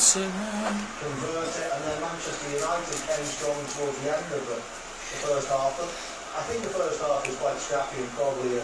convert it, and then Manchester United came strong towards the end of the first half. But I think the first half was quite scrappy and probably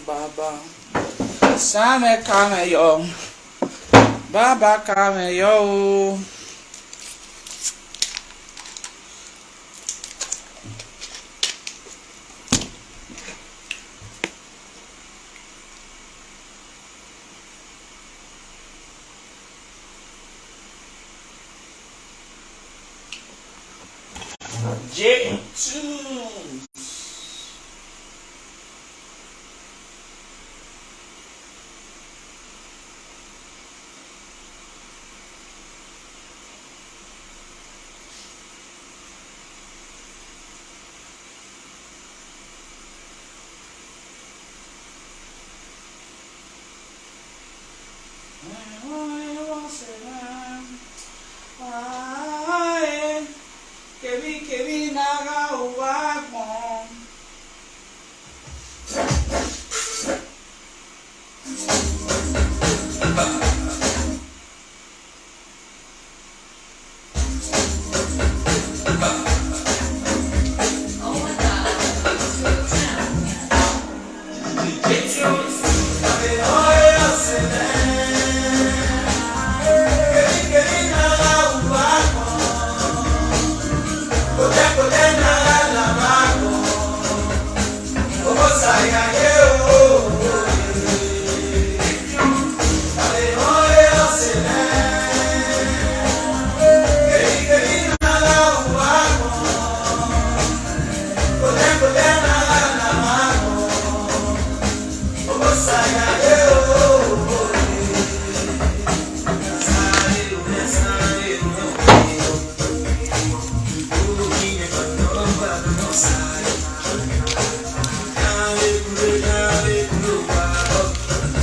Baba, Same kame yo, Baba kame yo. J2.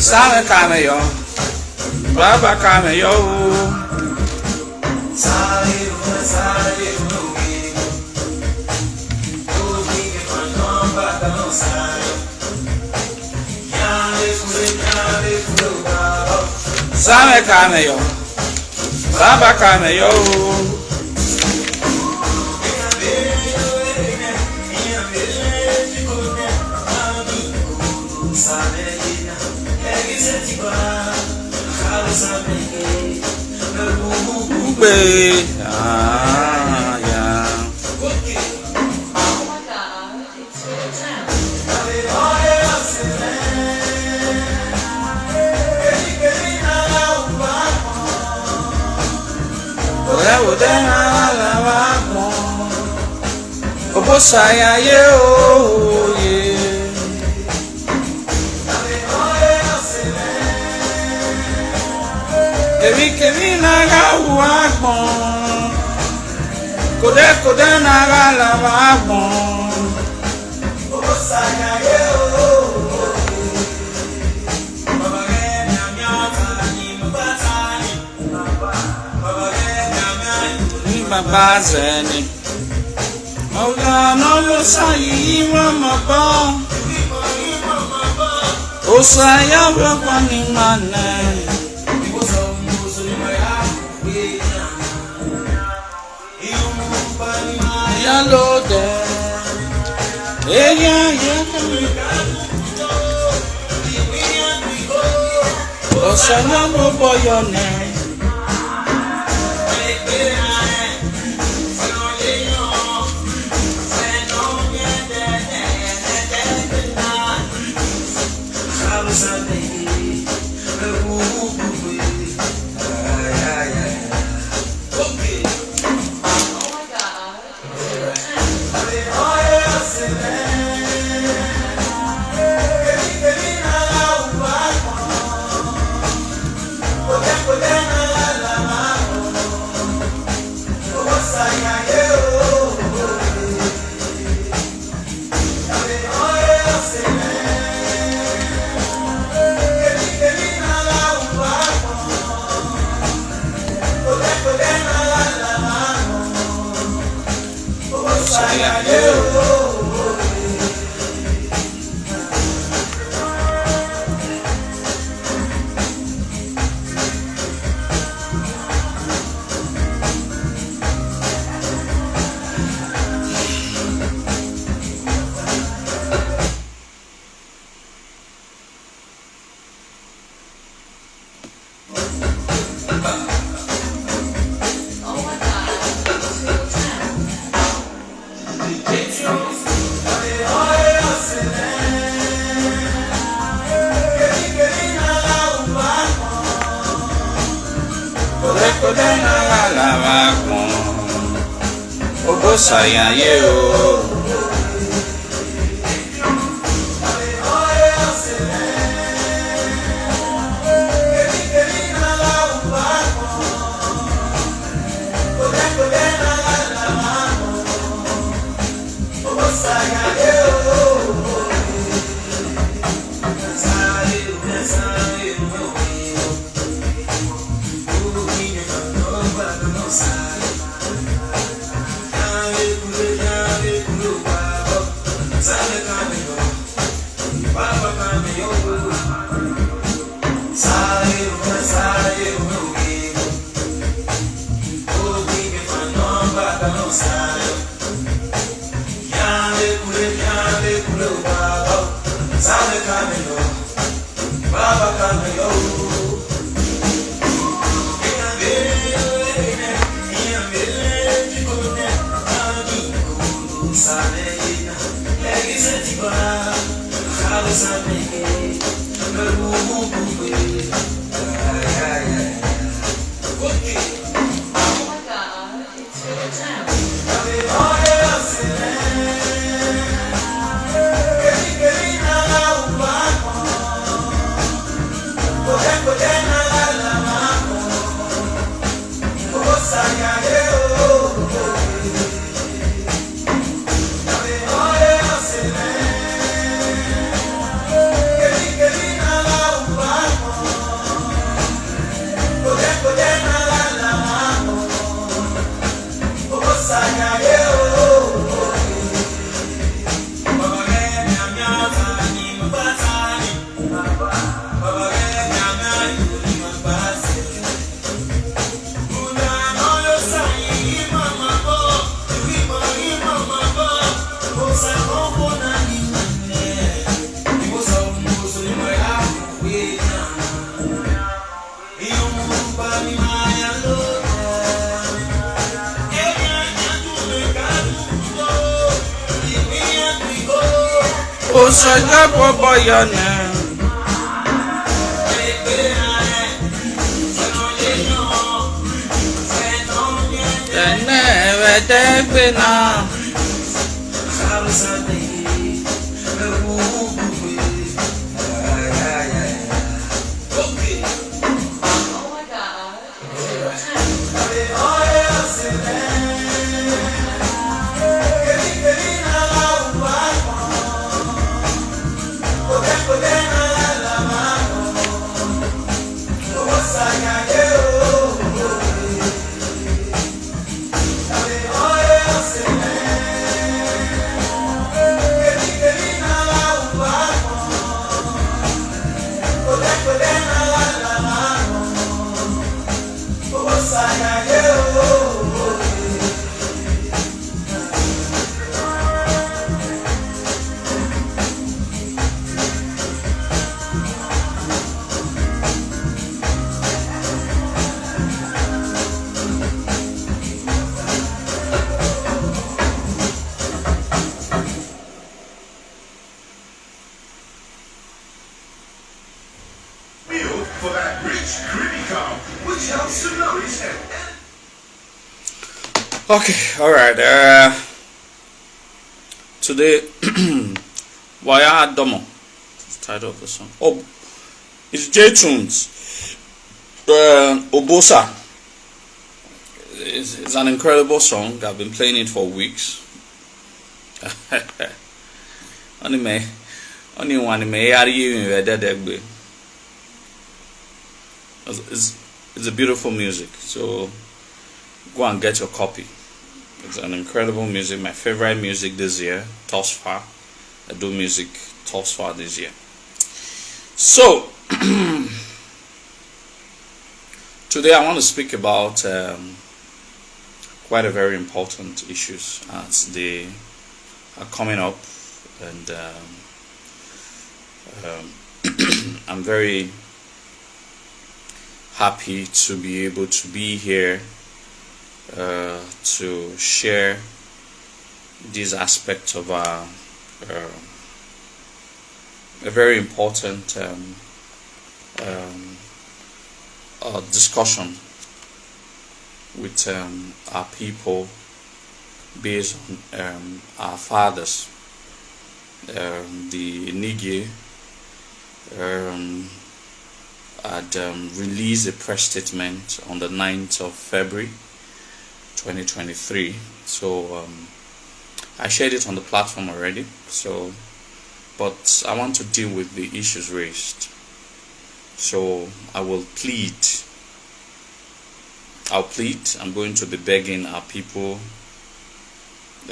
Same kame yo, Baba kame yo. Same kame yo, Baba kame yo. Yeah. Oh my God, it's your town. Obosaya ye oh yeah. Kevi naga uagbon, kode naga lava agbon. Obosaya ye oh. Baba ge nyamyata ni mbatani. Baba ge nyamyata Ni baba zeni. Ola no lo sayi mama ba. Osaya wa kwani mane. Yalo de, yeah. Osana mo boyone. bakon obosa ya ye o Osaja baba yana Vedebena Okay, all right. Today, Waya Domo, is the title of the song. Oh, it's J Tunes. Obosa. It's an incredible song. I've been playing it for weeks. Only one may are you it's a beautiful music. So go and get your copy. It's an incredible music. My favorite music this year, thus far. I do music thus far this year. So today I want to speak about quite a very important issues as they are coming up, and I'm very happy to be able to be here to share these aspects of our a very important discussion with our people based on our fathers. The Enegie had released a press statement on the 9th of February 2023. So I shared it on the platform already. So, but I want to deal with the issues raised. So I'll plead. I'm going to be begging our people.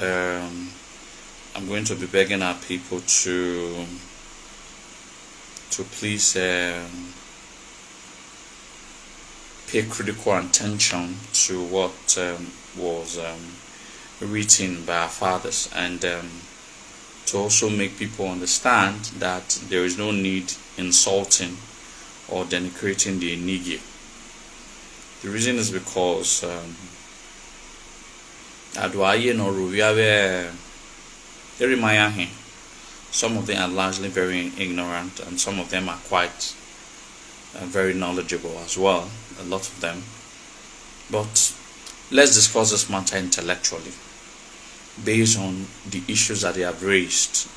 I'm going to be begging our people to please pay critical attention to what was written by our fathers, and to also make people understand that there is no need insulting or denigrating the Enegie. The reason is because some of them are largely very ignorant, and some of them are quite very knowledgeable as well, a lot of them. But let's discuss this matter intellectually based on the issues that they have raised.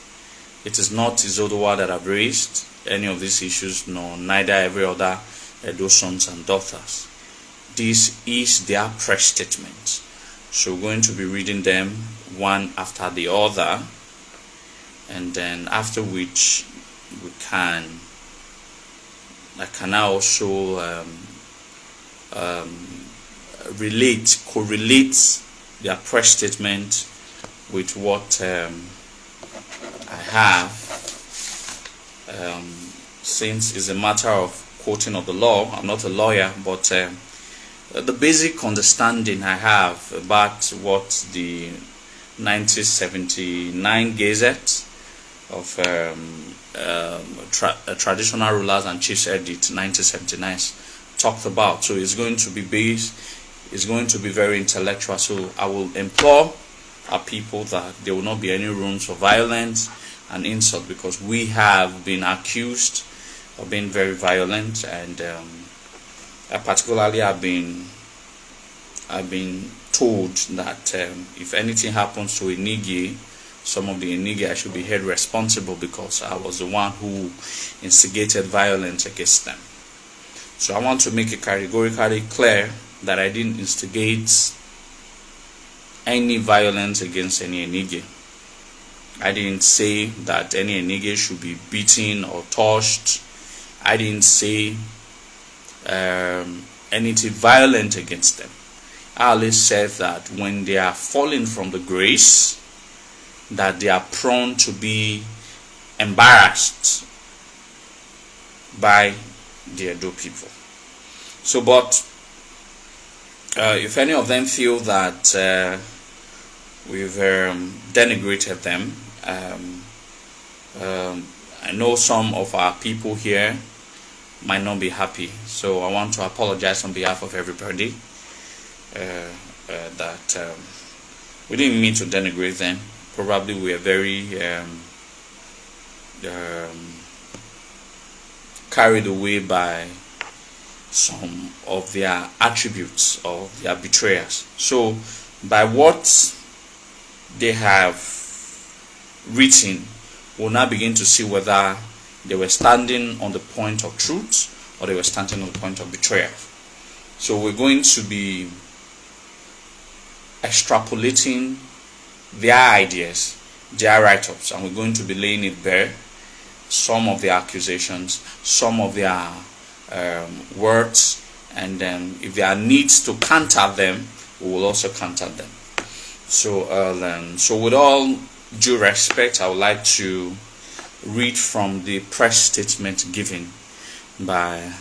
It is not Izoduwa that have raised any of these issues, nor neither every other Edo sons and daughters. This is their press statement. So we're going to be reading them one after the other, and then after which I can now also correlate their press statement with what I have, since it's a matter of quoting of the law. I'm not a lawyer, but the basic understanding I have about what the 1979 Gazette of Traditional Rulers and Chiefs Edict 1979 talked about. So it's going to be very intellectual. So I will implore our people that there will not be any rooms for violence and insult, because we have been accused of being very violent, and particularly I've been told that if anything happens to Enegie, some of the Enegie, I should be held responsible because I was the one who instigated violence against them. So I want to make it categorically clear that I didn't instigate any violence against any Enegie. I didn't say that any Enegie should be beaten or touched. I didn't say anything violent against them. I always said that when they are falling from the grace, that they are prone to be embarrassed by the Edo people. So, but if any of them feel that we've denigrated them, I know some of our people here might not be happy. So I want to apologize on behalf of everybody that we didn't mean to denigrate them. Probably we are very carried away by some of their attributes or their betrayers. So by what they have written, we'll now begin to see whether they were standing on the point of truth or they were standing on the point of betrayal. So we're going to be extrapolating their ideas, their write-ups, and we're going to be laying it bare. Some of their accusations, some of their words, and then if there are needs to counter them, we will also counter them. So, so with all due respect, I would like to read from the press statement given by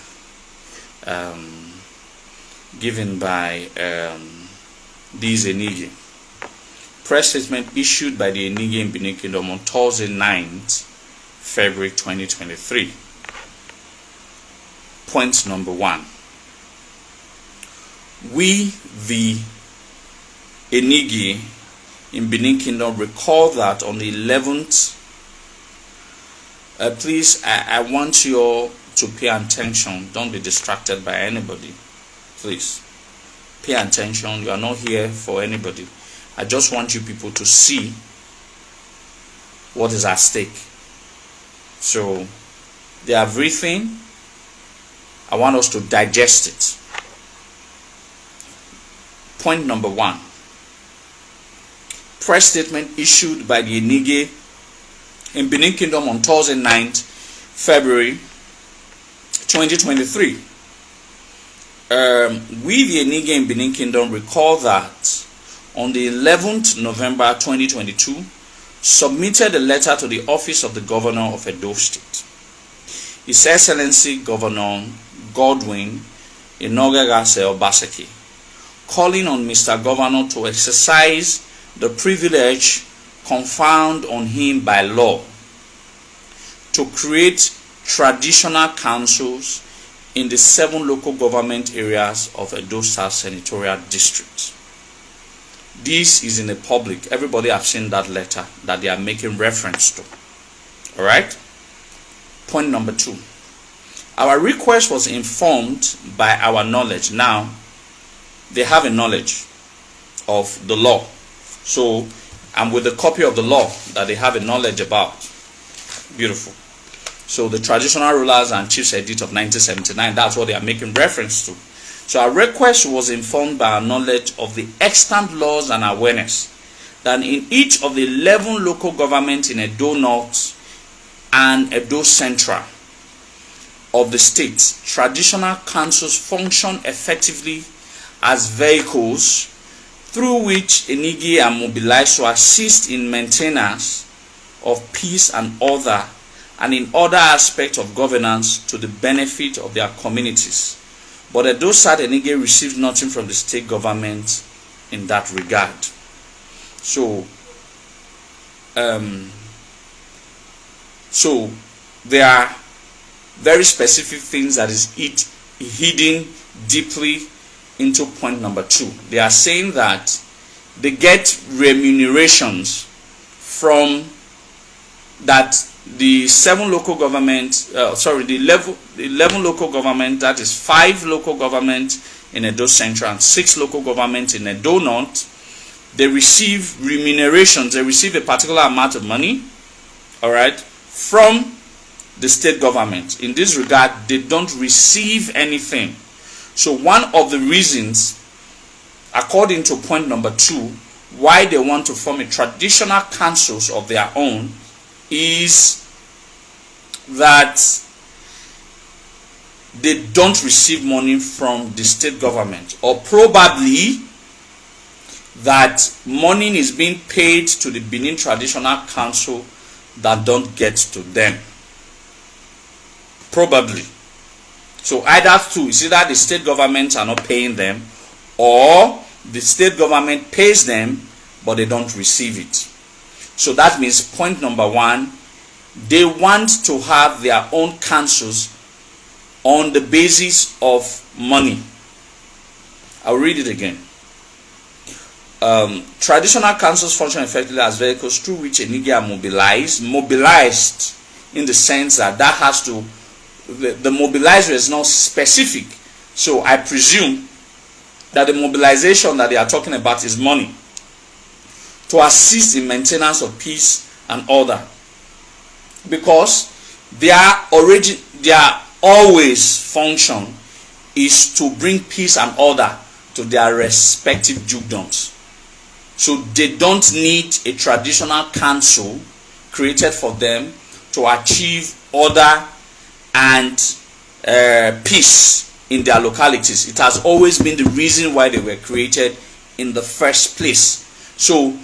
these Enegie. Press statement issued by the Enegie in Benin Kingdom on Thursday 9th February 2023. Point number 1. We, the Enegie in Benin Kingdom, recall that on the 11th, please, I want you all to pay attention. Don't be distracted by anybody, please. pay attention. You are not here for anybody. I just want you people to see what is at stake. So they have written. I want us to digest it. Point number 1. Press statement issued by the Enegie in Benin Kingdom on Thursday 9th February 2023. We, the Enegie in Benin Kingdom, recall that on the 11th November 2022, submitted a letter to the office of the Governor of Edo State, His Excellency Governor Godwin Enogagase Obaseki, calling on Mr. Governor to exercise the privilege conferred on him by law to create traditional councils in the 7 local government areas of Edo South Senatorial District. This is in the public. Everybody have seen that letter that they are making reference to. Alright? Point number 2. Our request was informed by our knowledge. Now, they have a knowledge of the law. So, I'm with a copy of the law that they have a knowledge about. Beautiful. So, the Traditional Rulers and Chiefs Edict of 1979, that's what they are making reference to. So, our request was informed by our knowledge of the extant laws and awareness that in each of the 11 local governments in Edo North and Edo Central of the state, traditional councils function effectively as vehicles through which Enegie are mobilized to assist in maintenance of peace and order and in other aspects of governance to the benefit of their communities. But Edo South Enegie received nothing from the state government in that regard. So there are very specific things that is hidden deeply into point number 2. They are saying that they get remunerations from that the 7 local government, the 11 local government, that is 5 local government in Edo Central and 6 local government in Edo North, they receive remunerations. They receive a particular amount of money, all right, from the state government. In this regard, they don't receive anything. So one of the reasons, according to point number 2, why they want to form a traditional councils of their own is that they don't receive money from the state government, or probably that money is being paid to the Benin Traditional Council that don't get to them. Probably. So either 2, it's either the state governments are not paying them, or the state government pays them but they don't receive it. So that means point number 1, they want to have their own councils on the basis of money. I'll read it again. Traditional councils function effectively as vehicles through which Enegie are mobilized in the sense that has to, the mobilizer is not specific. So I presume that the mobilization that they are talking about is money to assist in maintenance of peace and order, because their always function is to bring peace and order to their respective dukedoms. So they don't need a traditional council created for them to achieve order and peace in their localities. It has always been the reason why they were created in the first place. So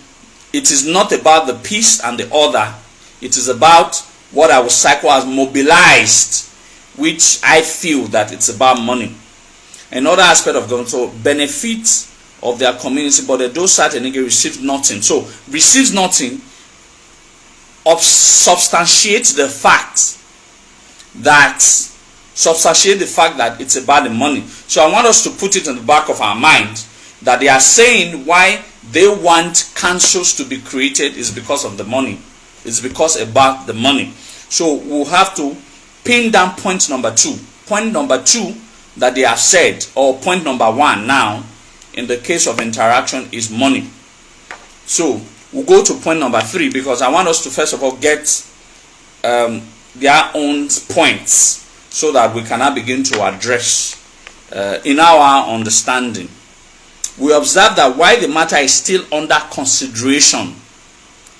it is not about the peace and the order. It is about what I would cycle as mobilized, which I feel that it's about money. Another aspect of government, so benefits of their community, but those South Enegie receive nothing. So receives nothing substantiates the fact that it's about the money. So I want us to put it in the back of our mind that they are saying why they want councils to be created is because of the money. It's because about the money. So we'll have to pin down point number 2. Point number 2 that they have said, or point number 1 now, in the case of interaction is money. So we'll go to point number 3, because I want us to first of all get their own points, so that we can now begin to address in our understanding. We observe that while the matter is still under consideration,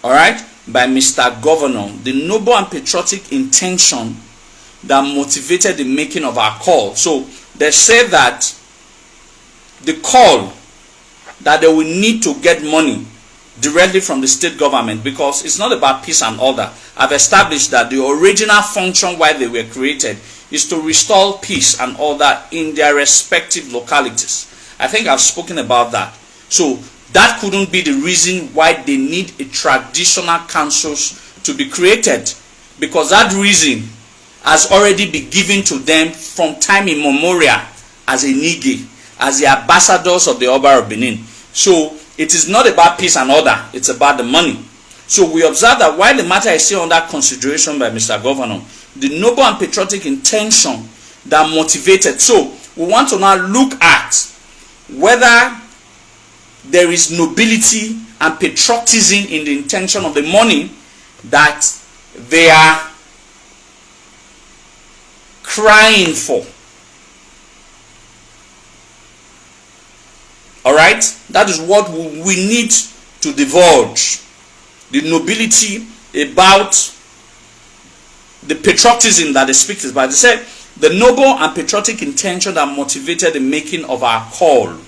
all right, by Mr. Governor, the noble and patriotic intention that motivated the making of our call. So they say that the call that they will need to get money directly from the state government, because it's not about peace and order. I've established that the original function why they were created is to restore peace and order in their respective localities. I think I've spoken about that. So that couldn't be the reason why they need a traditional councils to be created, because that reason has already been given to them from time immemorial as Enegie, as the ambassadors of the Oba of Benin. So it is not about peace and order, it's about the money. So we observe that while the matter is still under consideration by Mr. Governor, the noble and patriotic intention that motivated. So we want to now look at whether there is nobility and patriotism in the intention of the money that they are crying for. Alright? That is what we need to divulge. The nobility about the patriotism that they speak about. They say the noble and patriotic intention that motivated the making of our call.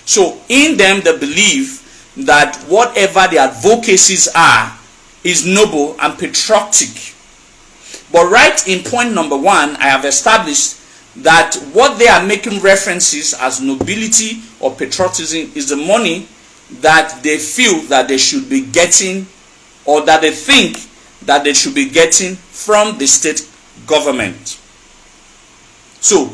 So in them they believe that whatever their advocacies are is noble and patriotic. But right in point number 1, I have established that what they are making references as nobility or patriotism is the money that they feel that they should be getting, or that they think that they should be getting from the state government. So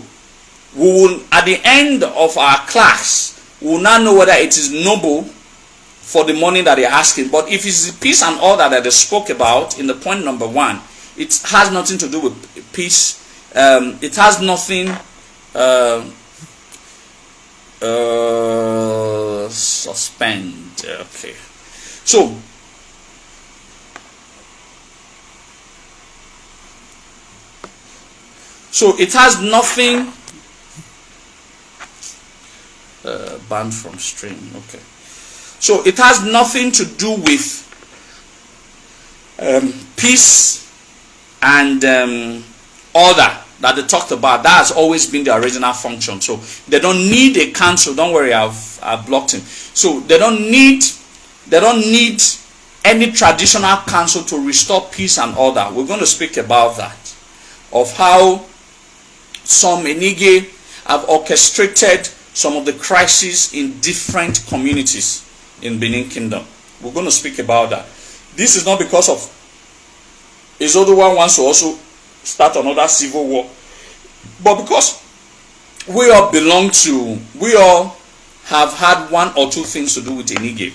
we will, at the end of our class, we will now know whether it is noble for the money that they're asking. But if it's the peace and order that they spoke about in the point number 1, it has nothing to do with peace. It has nothing suspend. Okay. So it has nothing banned from stream. Okay. So it has nothing to do with peace and order that they talked about. That has always been the original function. So they don't need a council. Don't worry, I've blocked him. So they don't need any traditional council to restore peace and order. We're going to speak about that, of how some Enegie have orchestrated some of the crises in different communities in Benin Kingdom. We're going to speak about that. This is not because of Izoduwa wants to also start another civil war, but because we all have had one or two things to do with Enegie,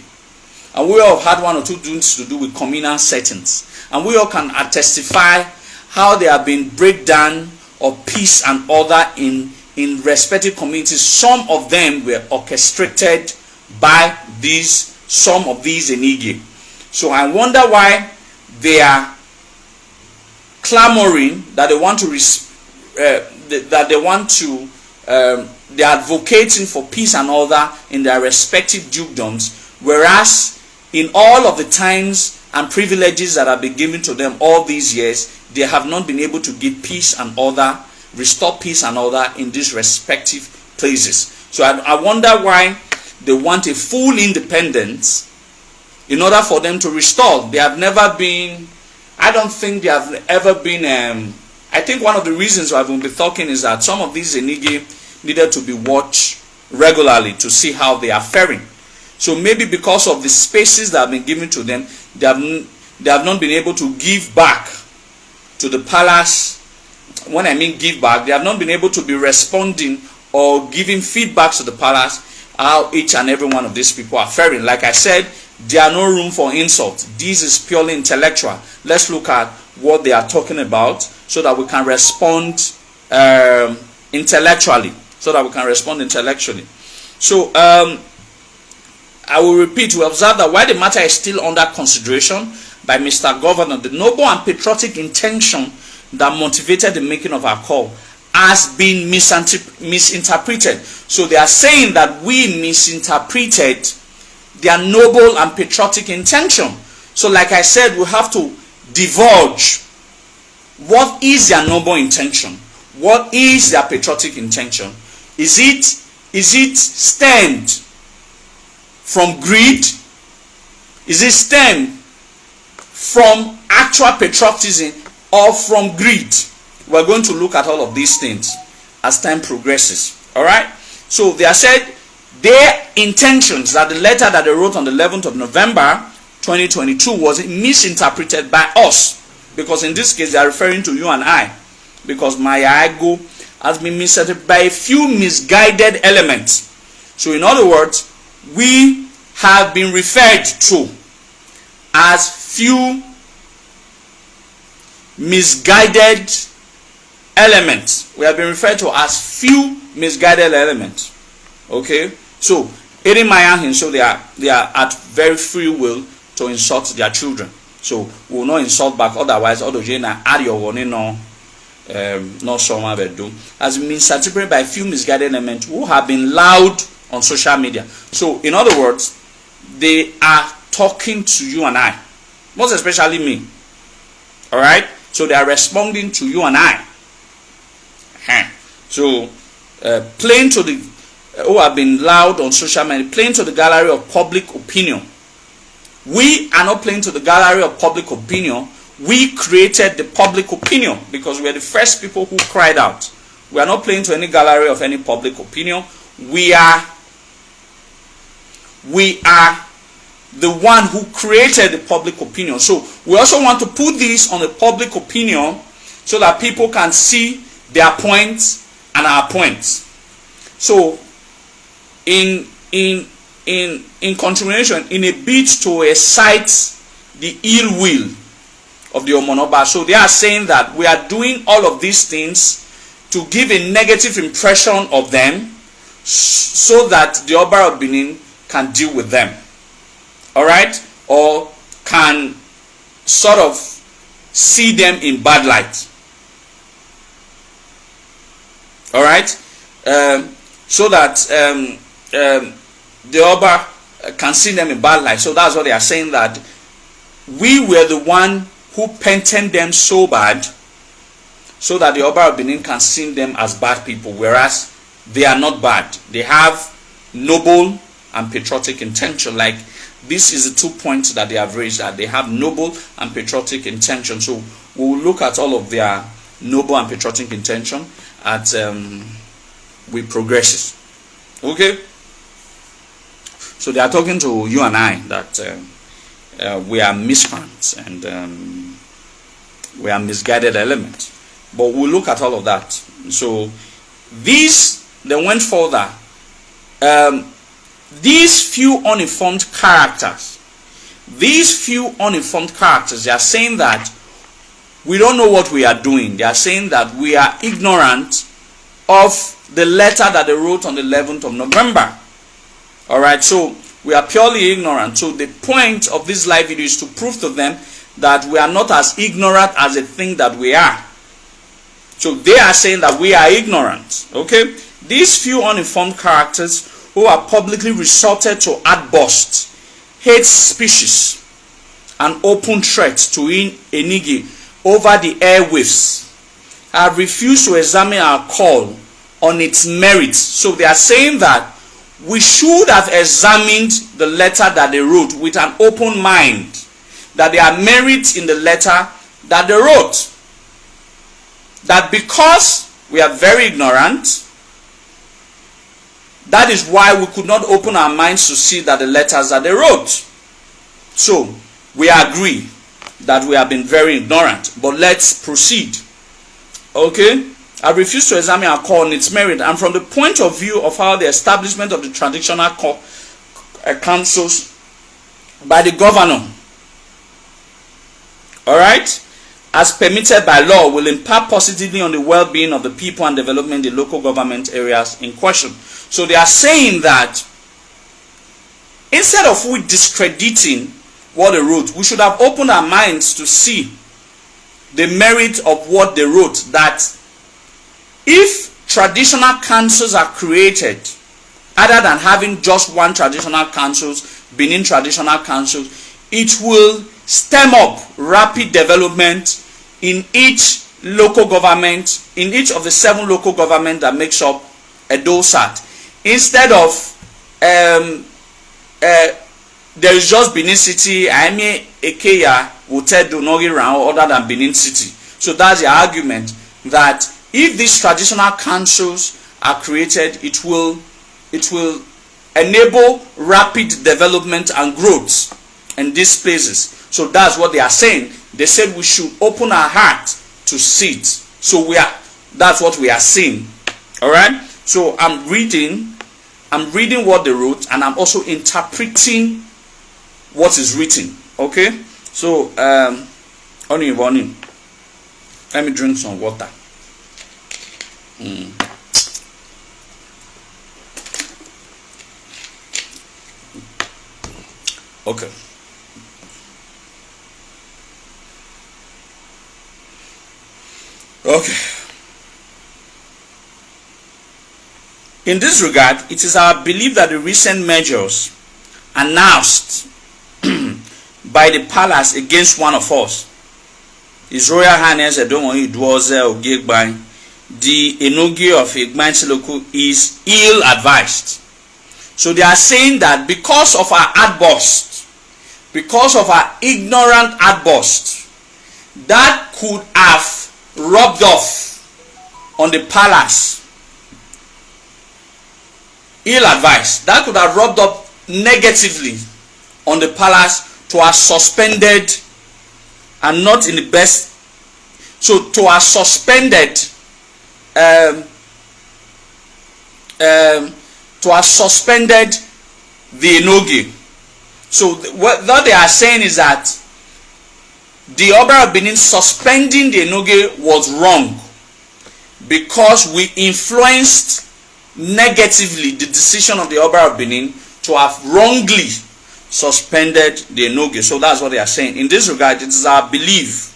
and we all have had one or two things to do with communal settings, and we all can testify how there have been breakdown of peace and order in respective communities. Some of them were orchestrated by some of these Enegie. So I wonder why they are clamoring that they are advocating for peace and order in their respective dukedoms, whereas in all of the times and privileges that have been given to them all these years, they have not been able to give peace and order, restore peace and order in these respective places. So I wonder why they want a full independence in order for them to restore. They have never been, I don't think they have ever been, I think one of the reasons why we'll be talking is that some of these Enegie needed to be watched regularly to see how they are faring. So maybe because of the spaces that have been given to them, they have not been able to give back to the palace. When I mean give back, they have not been able to be responding or giving feedback to the palace how each and every one of these people are faring. Like I said, there are no room for insult. This is purely intellectual. Let's look at what they are talking about so that we can respond intellectually. So I will repeat, we observe that while the matter is still under consideration by Mr. Governor, the noble and patriotic intention that motivated the making of our call has been misinterpreted. So they are saying that we misinterpreted their noble and patriotic intention. So like I said, we have to divulge what is their noble intention, what is their patriotic intention. Is it stemmed from greed? Is it stemmed from actual patriotism or from greed? We're going to look at all of these things as time progresses. All right. So they are said their intentions, that the letter that they wrote on the 11th of November 2022 was misinterpreted by us, because in this case they are referring to you and I, because my ego has been misinterpreted by a few misguided elements. So in other words, we have been referred to as few misguided elements. We have been referred to as few misguided elements. Okay, so Eri Maya, so they are at very free will to insult their children. So we will not insult back, otherwise all the jena add your warning no someone will do. Has been misinterpreted by few misguided elements who have been loud on social media. So in other words, they are talking to you and I, most especially me. All right, so they are responding to you and I. So playing to the who have been loud on social media, playing to the gallery of public opinion. We are not playing to the gallery of public opinion. We created the public opinion because we are the first people who cried out. We are not playing to any gallery of any public opinion. We are the one who created the public opinion. So we also want to put this on the public opinion so that people can see their points and our points. So in continuation, in a bid to excite the ill will of the Omonoba, so they are saying that we are doing all of these things to give a negative impression of them so that the Oba of Benin can deal with them. Alright? Or can sort of see them in bad light. Alright? So that the Oba can see them in bad light. So that's what they are saying, that we were the one who painted them so bad so that the Oba of Benin can see them as bad people, whereas they are not bad. They have noble and patriotic intention. Like, this is the 2 points that they have raised, that they have noble and patriotic intention. So we will look at all of their noble and patriotic intention as we progresses. Okay? So they are talking to you and I that we are miscreants and we are misguided elements. But we'll look at all of that. So they went further. These few uninformed characters, they are saying that we don't know what we are doing. They are saying that we are ignorant of the letter that they wrote on the 11th of November. Alright, so we are purely ignorant. So the point of this live video is to prove to them that we are not as ignorant as they think that we are. So they are saying that we are ignorant. Okay? These few uninformed characters who are publicly resorted to outbursts, hate speeches, and open threats to Enegie over the airwaves have refused to examine our call on its merits. So they are saying that we should have examined the letter that they wrote with an open mind, that there are merits in the letter that they wrote. That because we are very ignorant, that is why we could not open our minds to see that the letters that they wrote. So we agree that we have been very ignorant, but let's proceed. Okay? I refuse to examine our call on its merit, and from the point of view of how the establishment of the traditional councils by the governor, alright, as permitted by law, will impact positively on the well-being of the people and development in the local government areas in question. So they are saying that instead of we discrediting what they wrote, we should have opened our minds to see the merit of what they wrote, that if traditional councils are created, other than having just one traditional councils, Benin traditional councils, it will stem up rapid development in each local government, in each of the 7 local governments that makes up Edo South. Instead of there is just Benin City, Aimie Ekeya will tell Donogi round other than Benin City. So that's the argument, that if these traditional councils are created, it will enable rapid development and growth in these places. So that's what they are saying. They said we should open our heart to see it. So that's what we are seeing. All right. So I'm reading what they wrote, and I'm also interpreting what is written. Okay. So only warning. Let me drink some water. Okay. Okay. In this regard, it is our belief that the recent measures announced by the palace against one of us, His Royal Highness Izoduwa Ogiegbai, the Enegie of Igbansiloku, is ill-advised. So they are saying that because of our outburst, because of our ignorant outburst, that could have rubbed off on the palace. Ill-advised. That could have rubbed off negatively on the palace, to have suspended, and not in the best, so to have suspended the Enegie. So what they are saying is that the Oba of Benin suspending the Enegie was wrong, because we influenced negatively the decision of the Oba of Benin to have wrongly suspended the Enegie. So that's what they are saying. In this regard, it is our belief.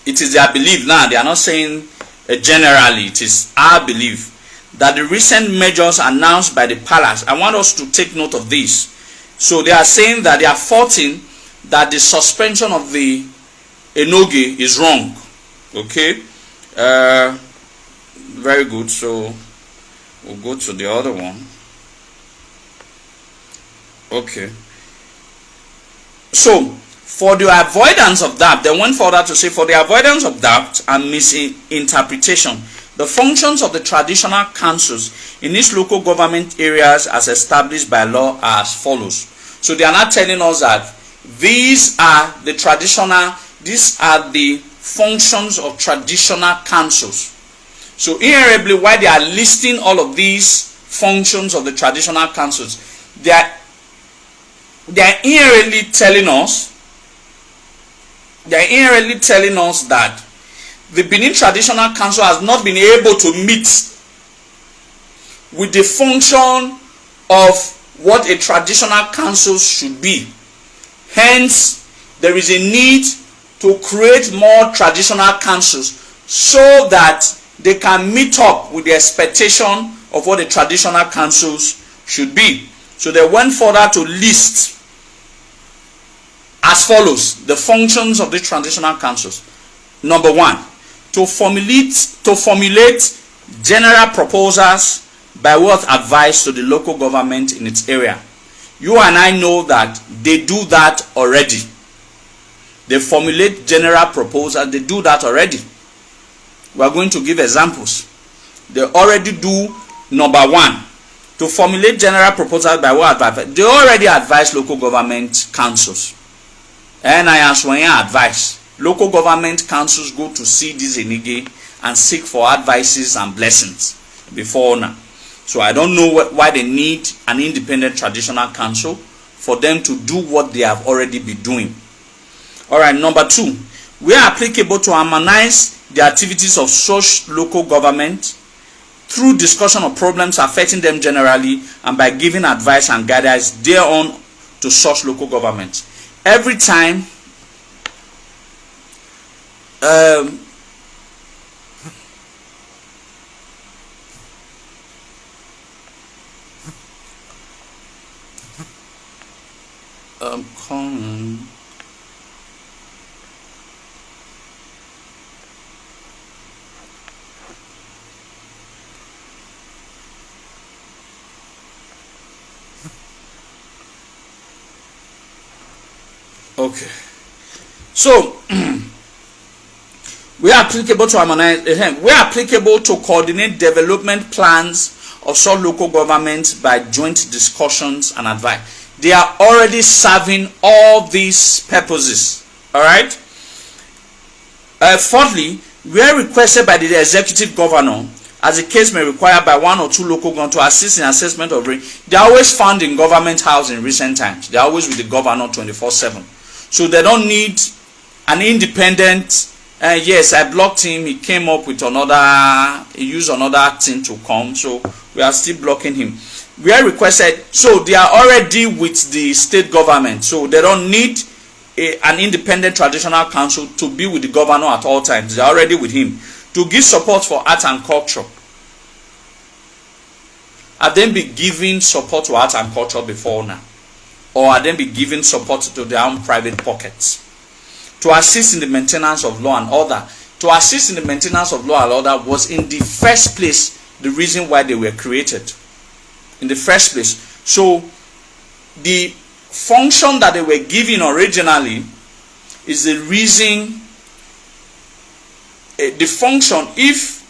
It is their belief now. They are not saying generally. It is our belief that the recent measures announced by the palace, I want us to take note of this. So they are saying that they are faulting that the suspension of the Enegie is wrong. Okay. Very good. So we'll go to the other one. Okay. So for the avoidance of doubt, they went further to say, for the avoidance of doubt and misinterpretation, the functions of the traditional councils in each local government areas as established by law are as follows. So they are not telling us that these are the functions of traditional councils. So invariably, while they are listing all of these functions of the traditional councils, they are inherently telling us that the Benin Traditional Council has not been able to meet with the function of what a traditional council should be. Hence, there is a need to create more traditional councils so that they can meet up with the expectation of what the traditional councils should be. So they went further to list as follows the functions of the traditional councils. Number 1, to formulate general proposals by way of advice to the local government in its area. You and I know that they do that already. They formulate general proposals, they do that already. We are going to give examples. They already do. Number 1, to formulate general proposals by way of advice. They already advise local government councils. And I answer advice. Local government councils go to see this Enegie and seek for advices and blessings before now. So I don't know why they need an independent traditional council for them to do what they have already been doing. Alright, number 2, where applicable, to harmonize the activities of such local government through discussion of problems affecting them generally and by giving advice and guidance thereon to such local governments. Every time okay, so we are applicable to harmonize, we are applicable to coordinate development plans of such local governments by joint discussions and advice. They are already serving all these purposes. All right. Fourthly, we are requested by the executive governor, as the case may require, by one or two local governments to assist in assessment of rent. They are always found in government house in recent times. They are always with the governor 24/7. So they don't need an independent. Yes, I blocked him. He came up with another. He used another thing to come. So we are still blocking him. We are requested. So they are already with the state government. So they don't need an independent traditional council to be with the governor at all times. They are already with him to give support for art and culture. Have them been giving support to art and culture before now? Or have them been giving support to their own private pockets? To assist in the maintenance of law and order. To assist in the maintenance of law and order was in the first place the reason why they were created. In the first place. So the function that they were given originally is the reason, the function, if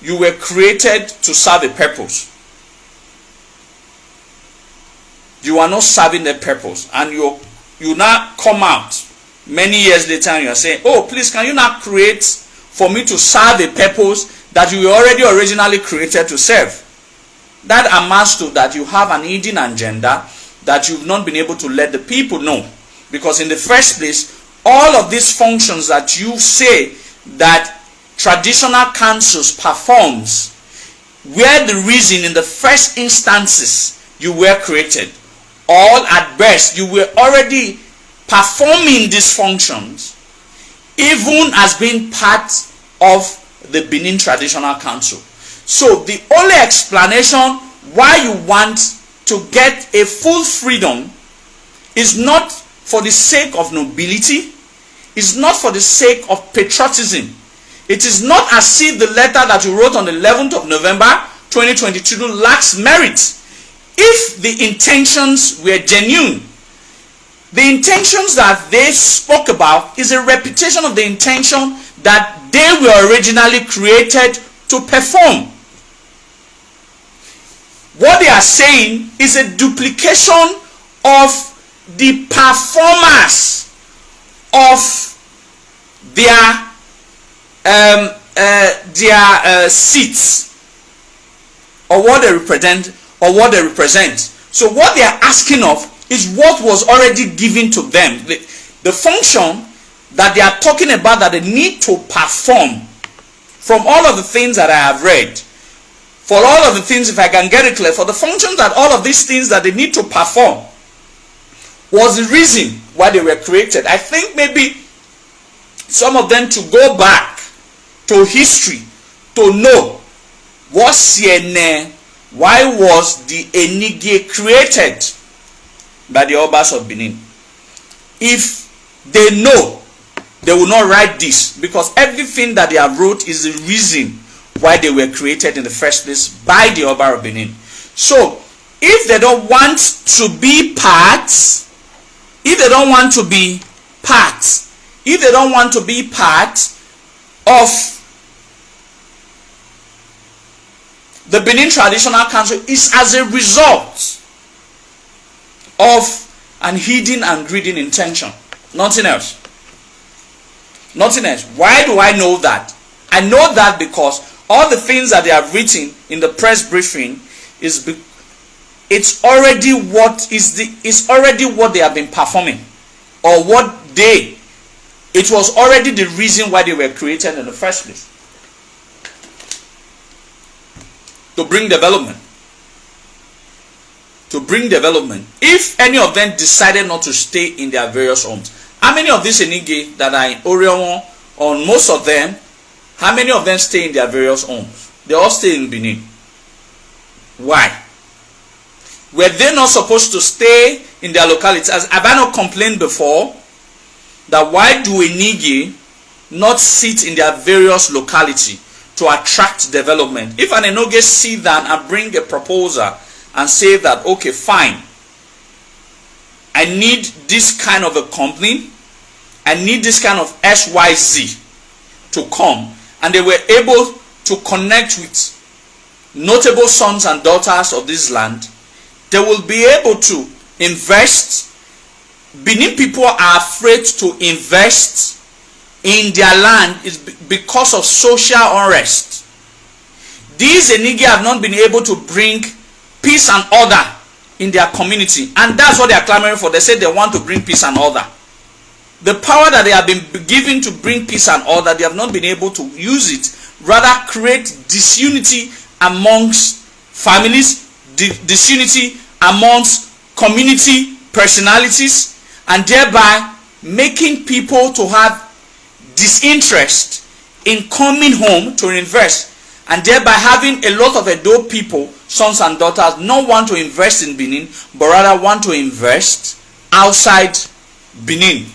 you were created to serve a purpose, you are not serving the purpose, and you now come out many years later and you are saying, oh, please, can you not create for me to serve a purpose that you were already originally created to serve? That amounts to that you have an hidden agenda that you've not been able to let the people know. Because in the first place, all of these functions that you say that traditional councils performs were the reason in the first instances you were created. All at best, you were already performing these functions, even as being part of the Benin Traditional Council. So the only explanation why you want to get a full freedom is not for the sake of nobility, is not for the sake of patriotism. It is not as if the letter that you wrote on the 11th of November 2022 lacks merit. If the intentions were genuine, the intentions that they spoke about is a repetition of the intention that they were originally created to perform. What they are saying is a duplication of the performance of their seats, or what they represent, So what they are asking of is what was already given to them. The function that they are talking about that they need to perform, from all of the things that I have read, for all of the things, if I can get it clear, for the functions that all of these things that they need to perform was the reason why they were created. I think maybe some of them to go back to history to know what CNN, why was the Enegie created by the Obas of Benin. If they know, they will not write this, because everything that they have wrote is the reason why they were created in the first place by the Oba of Benin. So if they don't want to be parts, if they don't want to be part of the Benin Traditional Council, is as a result of an hidden and greedy intention. Nothing else. Nothing else. Why do I know that? I know that because all the things that they have written in the press briefing it's already what they have been performing, or what they It was already the reason why they were created in the first place. To bring development. To bring development. If any of them decided not to stay in their various homes, how many of these Enegie that are in Orion, or most of them, how many of them stay in their various homes? They all stay in Benin. Why? Were they not supposed to stay in their localities? Have I not complained before that why do Enegie not sit in their various locality to attract development? If an Enegie sit down and bring a proposal and say that, okay, fine, I need this kind of a company, I need this kind of XYZ to come, and they were able to connect with notable sons and daughters of this land, they will be able to invest. Benin people are afraid to invest in their land is because of social unrest. These Enegie have not been able to bring peace and order in their community, and that's what they are clamoring for. They say they want to bring peace and order. The power that they have been given to bring peace and order, they have not been able to use it, rather create disunity amongst families, disunity amongst community personalities, and thereby making people to have disinterest in coming home to invest, and thereby having a lot of Edo people, sons and daughters, not want to invest in Benin, but rather want to invest outside Benin.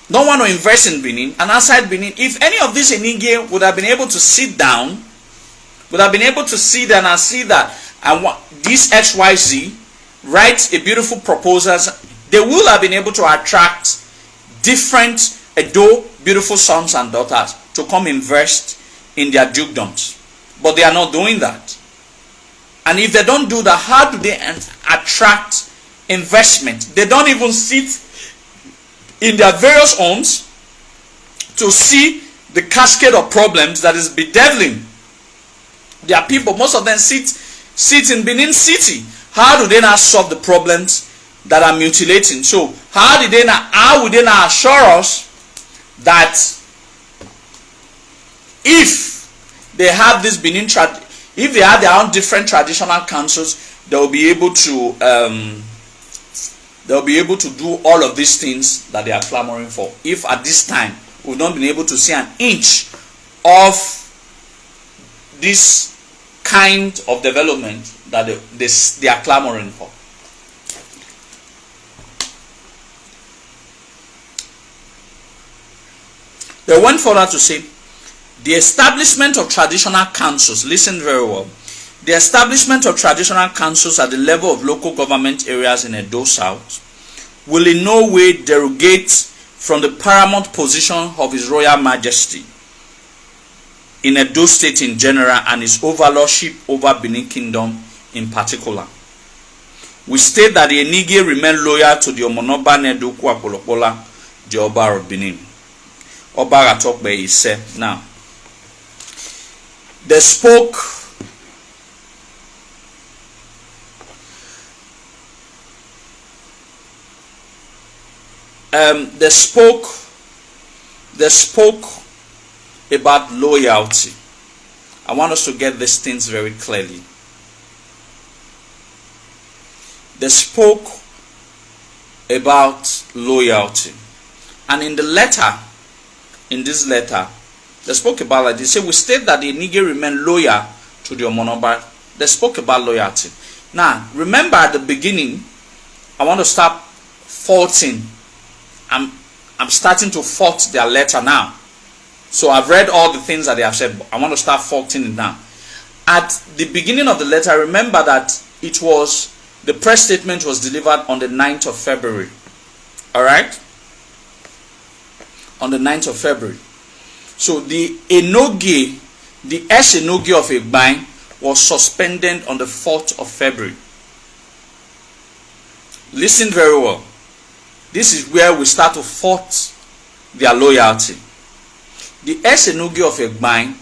Don't want to invest in Benin and outside Benin. If any of these Enegie would have been able to sit down, and see that I want this XYZ, write a beautiful proposals, they will have been able to attract different Edo beautiful sons and daughters to come invest in their dukedoms. But they are not doing that. And if they don't do that, how do they attract investment? They don't even sit in their various homes to see the cascade of problems that is bedeviling their people. Most of them sit in Benin City. How do they not solve the problems that are mutilating? So how would they not assure us that if they have this Benin if they have their own different traditional councils, they will be able to do all of these things that they are clamoring for. If at this time we've not been able to see an inch of this kind of development that they are clamoring for. They went further to say, the establishment of traditional councils, listen very well, the establishment of traditional councils at the level of local government areas in Edo South will in no way derogate from the paramount position of His Royal Majesty in Edo State in general and his overlordship over Benin Kingdom in particular. We state that the Enegie remain loyal to the Omonoba Nedu Kwapolopola, the Oba of Benin. Oba Ratokbe is said. Now, they spoke about loyalty. I want us to get these things very clearly. They spoke about loyalty, and in this letter, they spoke about it. They say, we state that the Enegie remain loyal to the Omonoba. They spoke about loyalty. Now, remember at the beginning, I want to start faulting. I'm starting to fault their letter now. So I've read all the things that they have said, but I want to start faulting it now. At the beginning of the letter, remember that the press statement was delivered on the 9th of February. Alright? On the 9th of February. So the Enegie, the ex-Enegie of Egbain was suspended on the 4th of February. Listen very well. This is where we start to fault their loyalty. The ex-Enegie of Egbain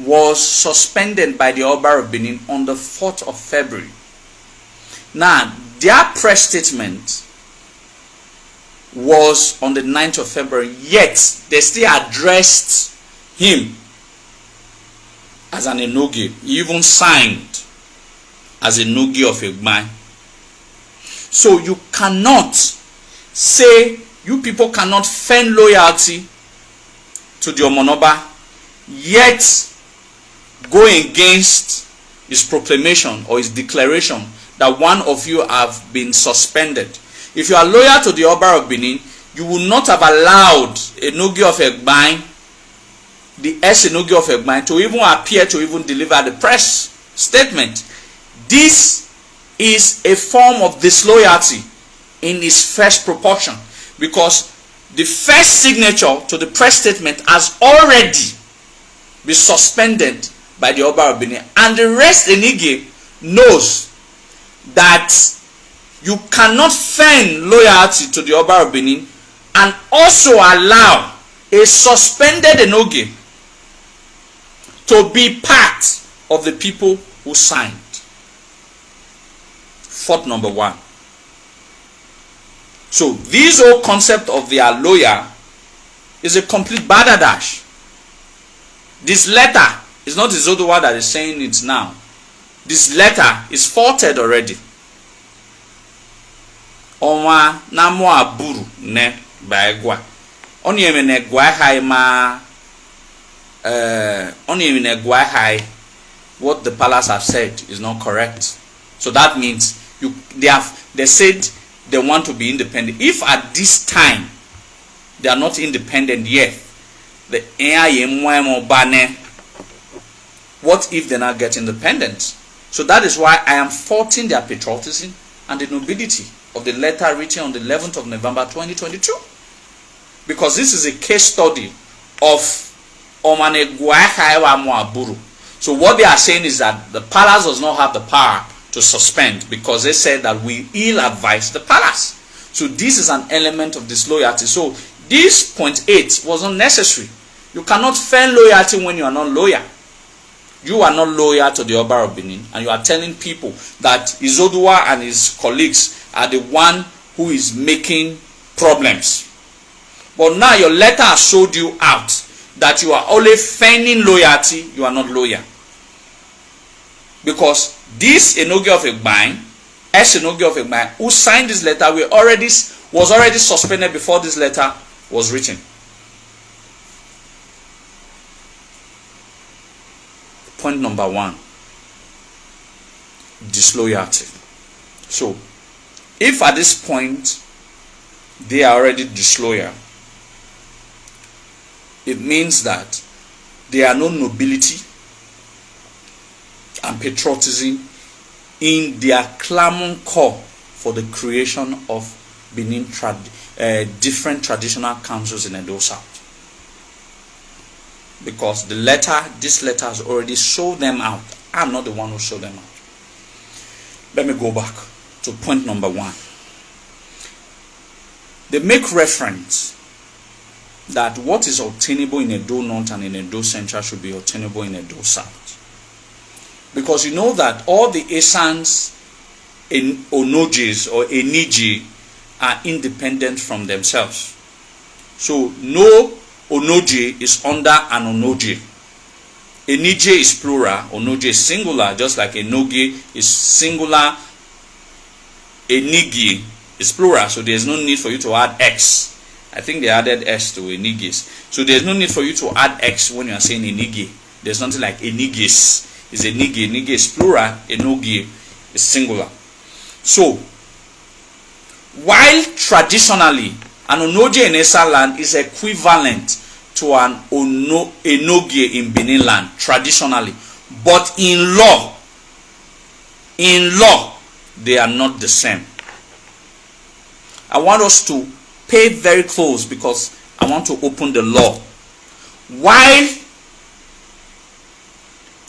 was suspended by the Oba of Benin on the 4th of February. Now, their press statement was on the 9th of February, yet they still addressed him as an Enegie. He even signed as Enegie of Egbai. So you cannot say, you people cannot feign loyalty to the Omonoba, yet go against his proclamation or his declaration that one of you have been suspended. If you are loyal to the Oba of Benin, you will not have allowed Enegie of Egbai, the ex-Enegie of Egbai, to even appear to even deliver the press statement. This is a form of disloyalty in its first proportion, because the first signature to the press statement has already been suspended by the Oba of Benin, and the rest Enegie knows that you cannot feign loyalty to the Oba of Benin and also allow a suspended Enegie to be part of the people who signed. Fault number one. So this whole concept of they are loyal is a complete badadash. This letter is not Izoduwa that is saying it now. This letter is faulted already. Onwa namo aburu ne baegwa. Oni emene gwa hai ma oni emene gwa hai. What the palace have said is not correct. So that means they said they want to be independent. If at this time they are not independent yet, what if they not get independent? So that is why I am faulting their patriotism and the nobility of the letter written on the 11th of November 2022. Because this is a case study of Omane Gwaihaiwa Moaburu. So what they are saying is that the palace does not have the power to suspend, because they said that we ill-advised the palace. So this is an element of disloyalty. So this point 8 was unnecessary. You cannot feign loyalty when you are not loyal. You are not loyal to the Oba of Benin, and you are telling people that Izoduwa and his colleagues are the one who is making problems. But now your letter has showed you out that you are only feigning loyalty. You are not loyal. Because this Enegie of Egbai, ex-Enegie of Egbai, who signed this letter, was already suspended before this letter was written. Point number 1, disloyalty. So, if at this point they are already disloyal, it means that there are no nobility and patriotism in their clamor call for the creation of Benin different traditional councils in Edo South. Because this letter has already showed them out. I'm not the one who showed them out. Let me go back to point number 1. They make reference that what is obtainable in Edo North and in Edo Central should be obtainable in Edo South. Because you know that all the Esans, Onoges or Enegie are independent from themselves. So no Onoje is under an Onoje. Enegie is plural, Onoje is singular, just like Enegie is singular, Enegie is plural. So there's no need for you to add X. I think they added S to Enegies. So there's no need for you to add X when you are saying Enegie. There's nothing like Enegies. It's Enegie. Enegie is plural, Enegie is singular. So, while traditionally an Onoje in Esa land is equivalent to an Enegie in Benin land, traditionally, but in law, they are not the same. I want us to pay very close, because I want to open the law. While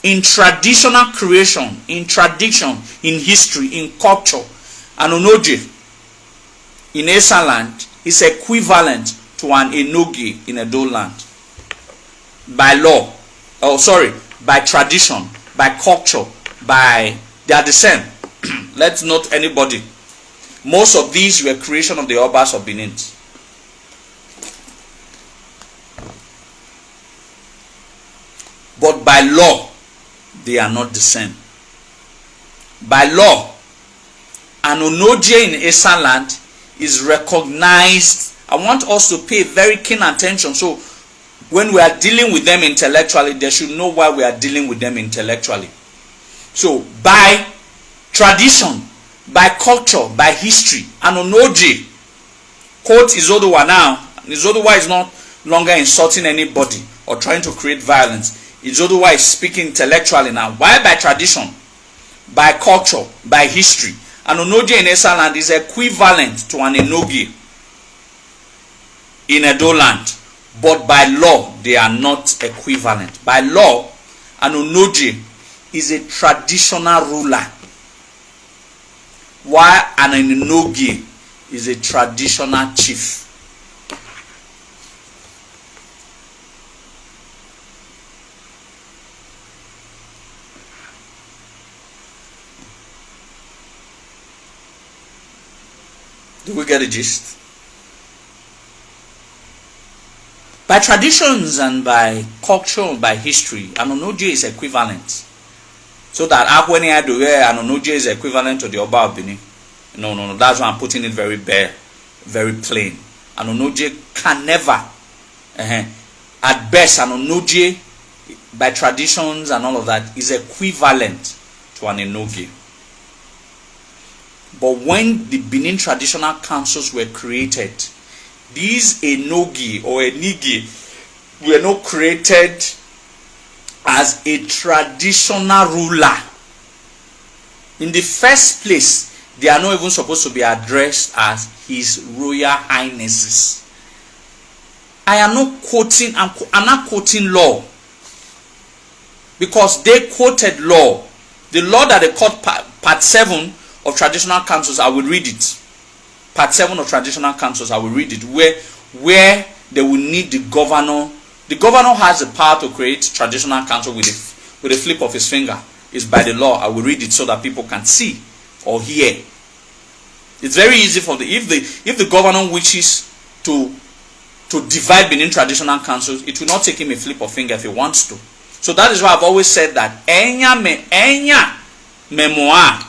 in traditional creation, in tradition, in history, in culture, an Onoje in Esa land is equivalent to an Enegie in Edo land. By law, by tradition, by culture, they are the same. Let's note anybody. Most of these were creation of the Obas of Benin. But by law, they are not the same. By law, an Onoje in Esan land is recognized. I want us to pay very keen attention. So when we are dealing with them intellectually, they should know why we are dealing with them intellectually. So by tradition, by culture, by history, an Onoje, quote Izoduwa now. Izoduwa is not longer insulting anybody or trying to create violence. Izoduwa is speaking intellectually now. Why? By tradition, by culture, by history. An Onoje in Esan land is equivalent to an Enegie in Edo land. But by law, they are not equivalent. By law, an Onoje is a traditional ruler, while an Enegie is a traditional chief. Do we get the gist? By traditions and by culture and by history, an Onoje is equivalent. So that when I do an Onoje is equivalent to the Oba of Benin. No. That's why I'm putting it very bare, very plain. An Onoje can never, at best, an Onoje, by traditions and all of that, is equivalent to an Enegie. But when the Benin traditional councils were created, these Enegie or Enegie were not created as a traditional ruler. In the first place, they are not even supposed to be addressed as His Royal Highnesses. I'm not quoting law, because they quoted law. The law that they called part 7 of traditional councils, I will read it. Part 7 of traditional councils, I will read it, where they will need the governor. The governor has the power to create traditional council with a flip of his finger. It's by the law. I will read it so that people can see or hear. It's very easy for if the governor wishes to divide Benin traditional councils, it will not take him a flip of finger if he wants to. So that is why I've always said that enya memoir.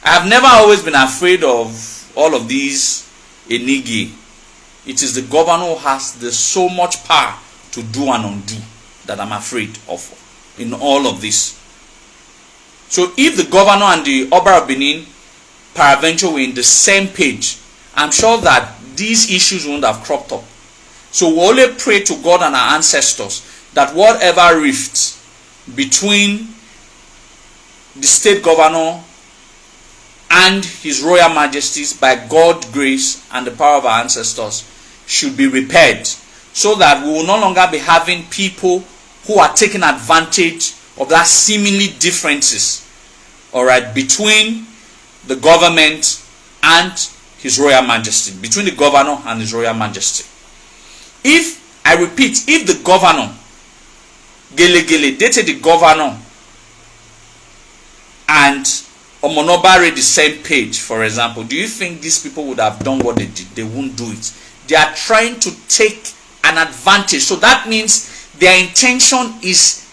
I have never always been afraid of all of these Enegie. It is the governor who has so much power to do and undo that I'm afraid of in all of this. So if the governor and the Oba of Benin peradventure were in the same page, I'm sure that these issues wouldn't have cropped up. So we only pray to God and our ancestors that whatever rifts between the state governor and His Royal Majesties, by God's grace and the power of our ancestors, should be repaired, so that we will no longer be having people who are taking advantage of that seemingly differences, between the government and His Royal Majesty, between the governor and His Royal Majesty. If the governor, they take the governor and Omonoba read the same page, for example, do you think these people would have done what they did? They won't do it. They are trying to take an advantage. So that means their intention is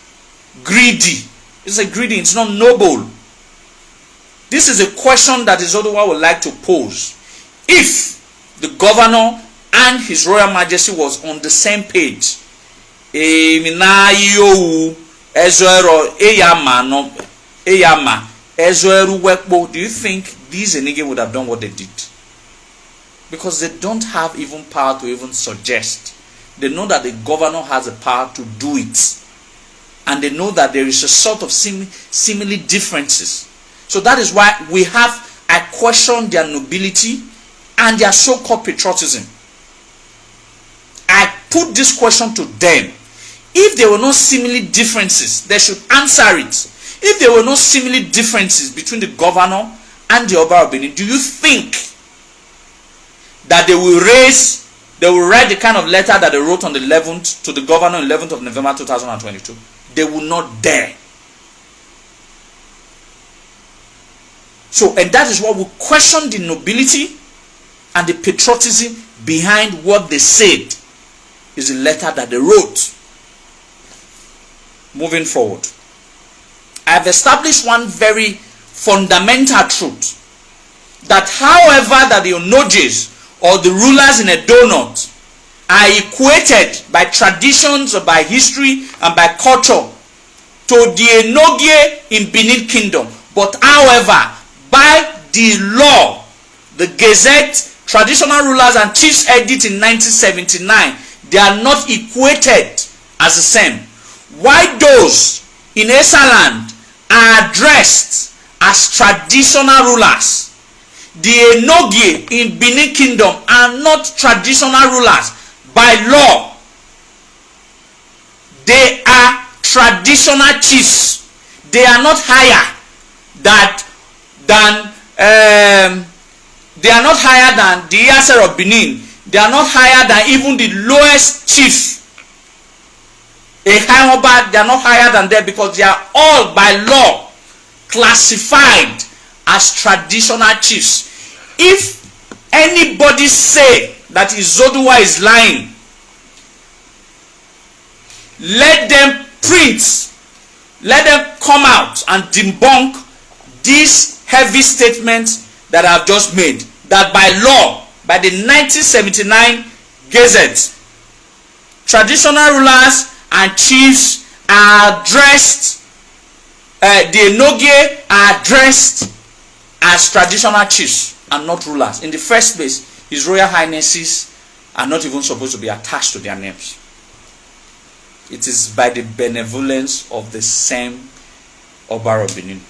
greedy. It's not noble. This is a question that Izoduwa would like to pose. If the governor and His Royal Majesty was on the same page, do you think these Enegie would have done what they did? Because they don't have even power to even suggest. They know that the governor has the power to do it. And they know that there is a sort of seemingly differences. So that is why I question their nobility and their so-called patriotism. I put this question to them. If there were no seemingly differences, they should answer it. If there were no seemingly differences between the governor and the Oba of Benin, do you think that they will write the kind of letter that they wrote on the 11th to the governor on 11th of November 2022? They will not dare. So, and that is what will question the nobility and the patriotism behind what they said is the letter that they wrote. Moving forward, I have established one very fundamental truth, that however that the Onojes or the rulers in Edo North are equated by traditions or by history and by culture to the Enegie in Benin Kingdom, but however by the law, the Gazette, traditional rulers and chiefs edict in 1979, they are not equated as the same. Why those in Esaland are addressed as traditional rulers, the Enegie in Benin Kingdom are not traditional rulers by law. They are traditional chiefs. They are not higher than the Iyaser of Benin. They are not higher than even the lowest chief. They are not higher than them, because they are all by law classified as traditional chiefs. If anybody say that Izoduwa is lying, let them print, let them come out and debunk this heavy statement that I have just made, that by law, by the 1979 Gazette, traditional rulers and chiefs are addressed, the Enegie are addressed as traditional chiefs and not rulers. In the first place, His Royal Highnesses are not even supposed to be attached to their names. It is by the benevolence of the same Oba of Benin.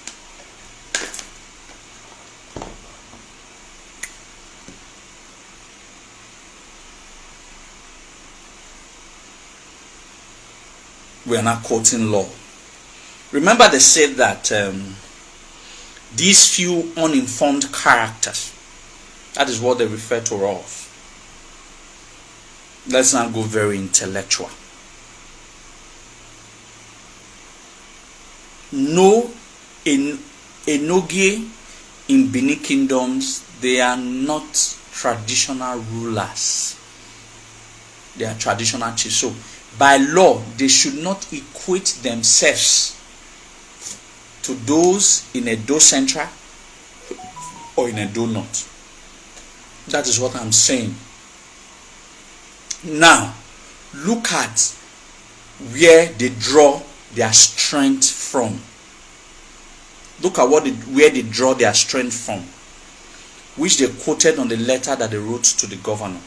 We are not quoting law. Remember, they said that these few uninformed characters, that is what they refer to us. Let's not go very intellectual. No Enegie in Benin Kingdoms, they are not traditional rulers. They are traditional chiefs. So, by law, they should not equate themselves to those in Edo Central or in Edo North. That is what I'm saying. Now, look at where they draw their strength from. Look at where they draw their strength from, which they quoted on the letter that they wrote to the governor.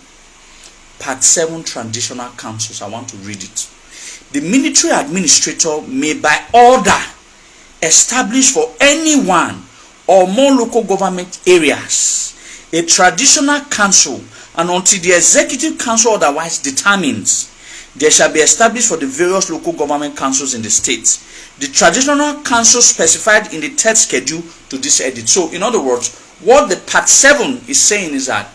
Part 7, Traditional Councils. I want to read it. The military administrator may by order establish for any one or more local government areas a traditional council, and until the executive council otherwise determines, there shall be established for the various local government councils in the state the traditional council specified in the third schedule to this edit. So, in other words, what the Part 7 is saying is that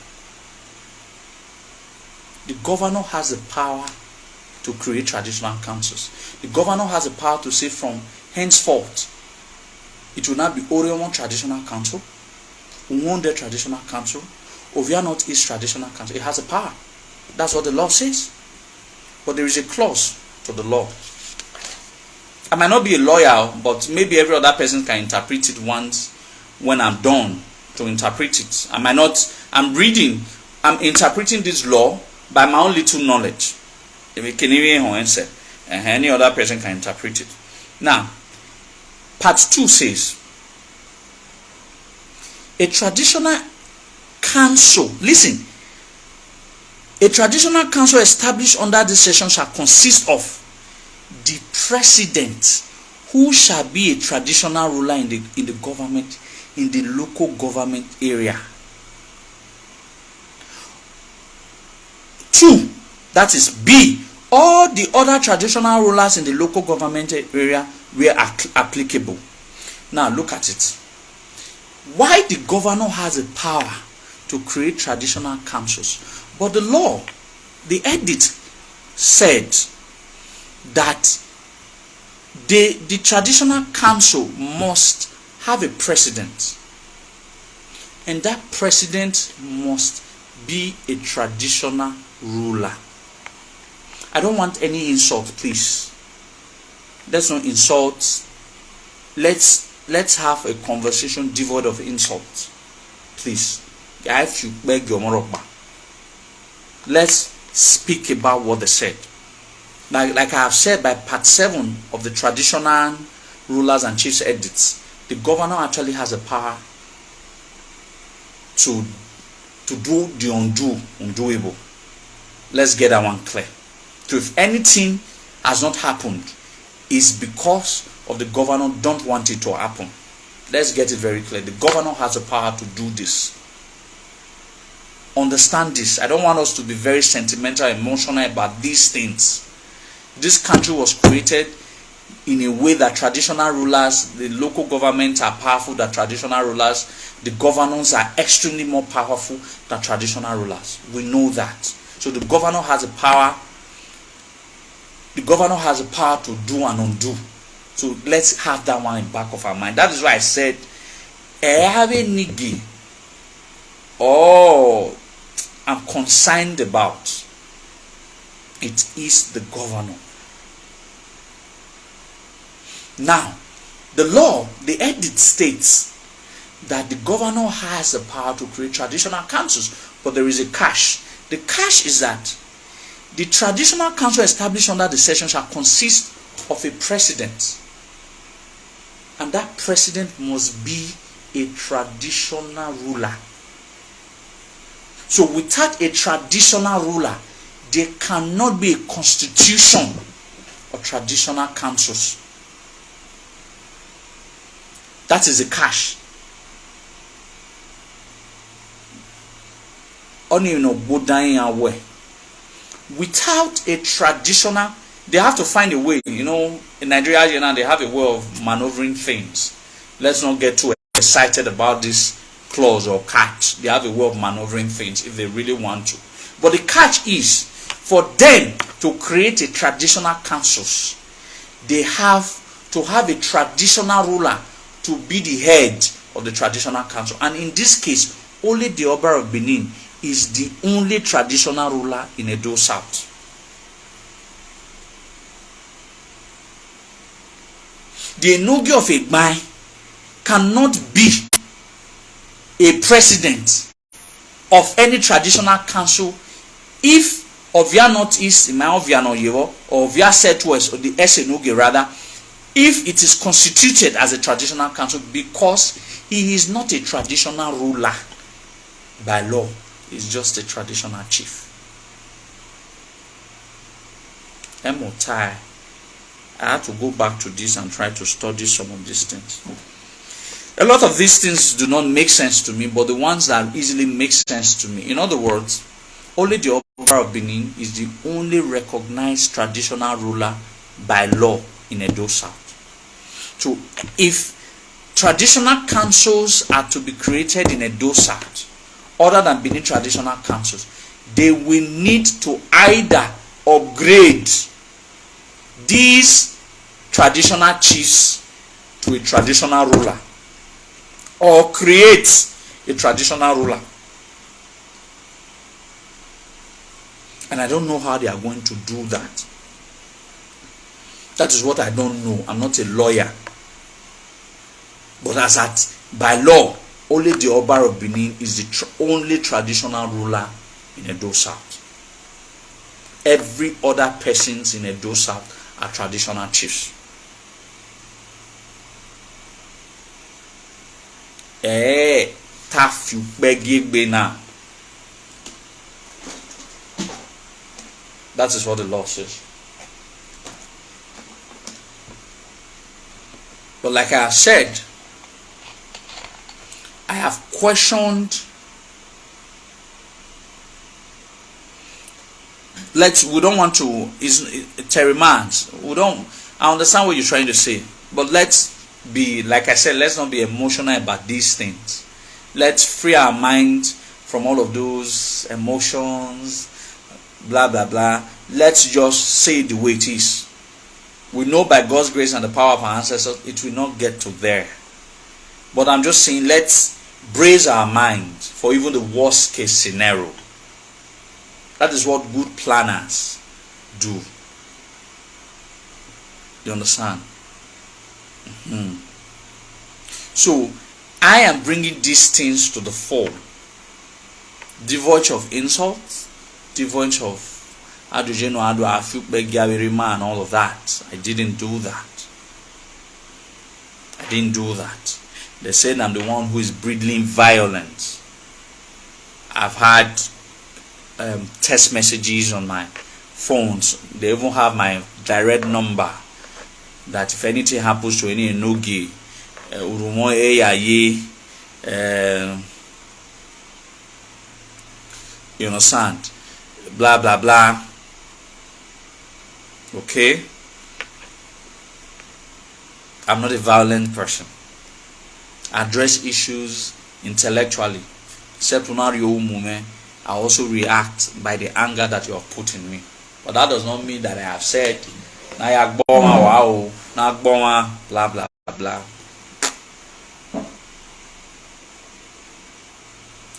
the governor has the power to create traditional councils. The governor has the power to say from henceforth, it will not be Oriomon Traditional Council, Uwonde Traditional Council, Ovia North East Traditional Council. It has a power. That's what the law says. But there is a clause to the law. I might not be a lawyer, but maybe every other person can interpret it once when I'm done to interpret it. I'm interpreting this law by my own little knowledge. Any other person can interpret it. Now, Part 2 says, a traditional council, listen, a traditional council established under this section shall consist of the president, who shall be a traditional ruler in the government, in the local government area. 2, that is B, all the other traditional rulers in the local government area were applicable. Now look at it. Why the governor has the power to create traditional councils, but the law, the edict said that the traditional council must have a president. And that president must be a traditional ruler. I don't want any insult, please. Let's not insult. Let's have a conversation devoid of insult, please. Let's speak about what they said. Like I have said, by part 7 of the traditional rulers and chiefs edicts, the governor actually has a power to do the undoable. Let's get that one clear. So if anything has not happened, it's because of the governor don't want it to happen. Let's get it very clear. The governor has the power to do this. Understand this. I don't want us to be very sentimental, emotional about these things. This country was created in a way that traditional rulers, the local governments are powerful than traditional rulers. The governors are extremely more powerful than traditional rulers. We know that. So the governor has the power. The governor has the power to do and undo. So let's have that one in the back of our mind. That is why I said, Enegie, I'm concerned about. It is the governor. Now, the law, the edict states that the governor has the power to create traditional councils, but there is a catch. The catch is that the traditional council established under the session shall consist of a president, and that president must be a traditional ruler. So without a traditional ruler, there cannot be a constitution or traditional councils. That is the catch. Without a traditional, they have to find a way. In Nigeria, they have a way of maneuvering things. Let's not get too excited about this clause or catch. They have a way of maneuvering things if they really want to. But the catch is, for them to create a traditional councils, they have to have a traditional ruler to be the head of the traditional council. And in this case, only the Oba of Benin is the only traditional ruler in Edo South. The Enegie of Egbai cannot be a president of any traditional council if Ovia Northeast, Ovia Noyewo, or Ovia Southwest, or the Enegie rather, if it is constituted as a traditional council, because he is not a traditional ruler by law. He's just a traditional chief. I had to go back to this and try to study some of these things. A lot of these things do not make sense to me, but the ones that easily make sense to me. In other words, only the Oba of Benin is the only recognized traditional ruler by law in Edo South. So if traditional councils are to be created in Edo South, other than Benin traditional councils, they will need to either upgrade these traditional chiefs to a traditional ruler, or create a traditional ruler. And I don't know how they are going to do that. That is what I don't know. I'm not a lawyer. But as at by law, only the Oba of Benin is the only traditional ruler in Edo South. Every other persons in Edo South are traditional chiefs. Tafu begigbe now. That is what the law says. But like I have said, I have questioned. We don't want to terrorize. I understand what you're trying to say, but let's be, like I said, let's not be emotional about these things. Let's free our mind from all of those emotions, blah blah blah. Let's just say it the way it is. We know by God's grace and the power of our ancestors, it will not get to there. But I'm just saying, let's brace our minds for even the worst case scenario. That is what good planners do. You understand? So I am bringing these things to the fore, devoid of insults, devoid of and all of that. I didn't do that. I didn't do that. They said I'm the one who is breeding violence. I've had text messages on my phones. They even have my direct number, that if anything happens to any Enegie, you understand, blah blah blah. Okay, I'm not a violent person. I address issues intellectually. Except when I also react by the anger that you have put in me. But that does not mean that I have said blah blah blah.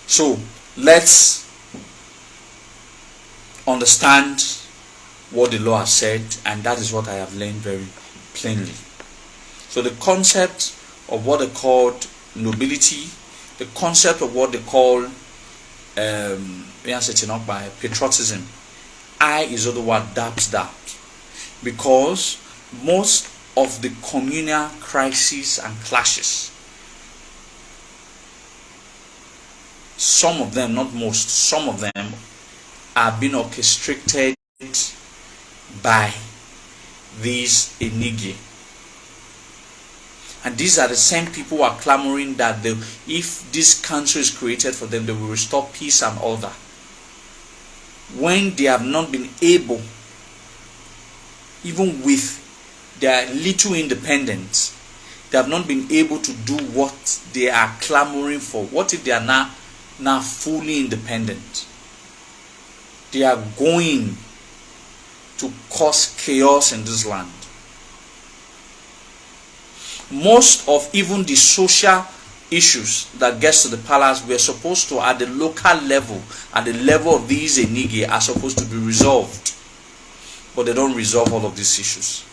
So let's understand what the law has said, and that is what I have learned very plainly. So the concept of what they called nobility, the concept of what they call by patriotism, Izoduwa adapts that, because most of the communal crises and clashes, some of them, not most, some of them are being orchestrated by these Enegie. And these are the same people who are clamoring that if this country is created for them, they will restore peace and order. When they have not been able, even with their little independence, they have not been able to do what they are clamoring for. What if they are now fully independent? They are going to cause chaos in this land. Most of even the social issues that gets to the palace were supposed to, at the local level, at the level of these Enegie, are supposed to be resolved. But they don't resolve all of these issues.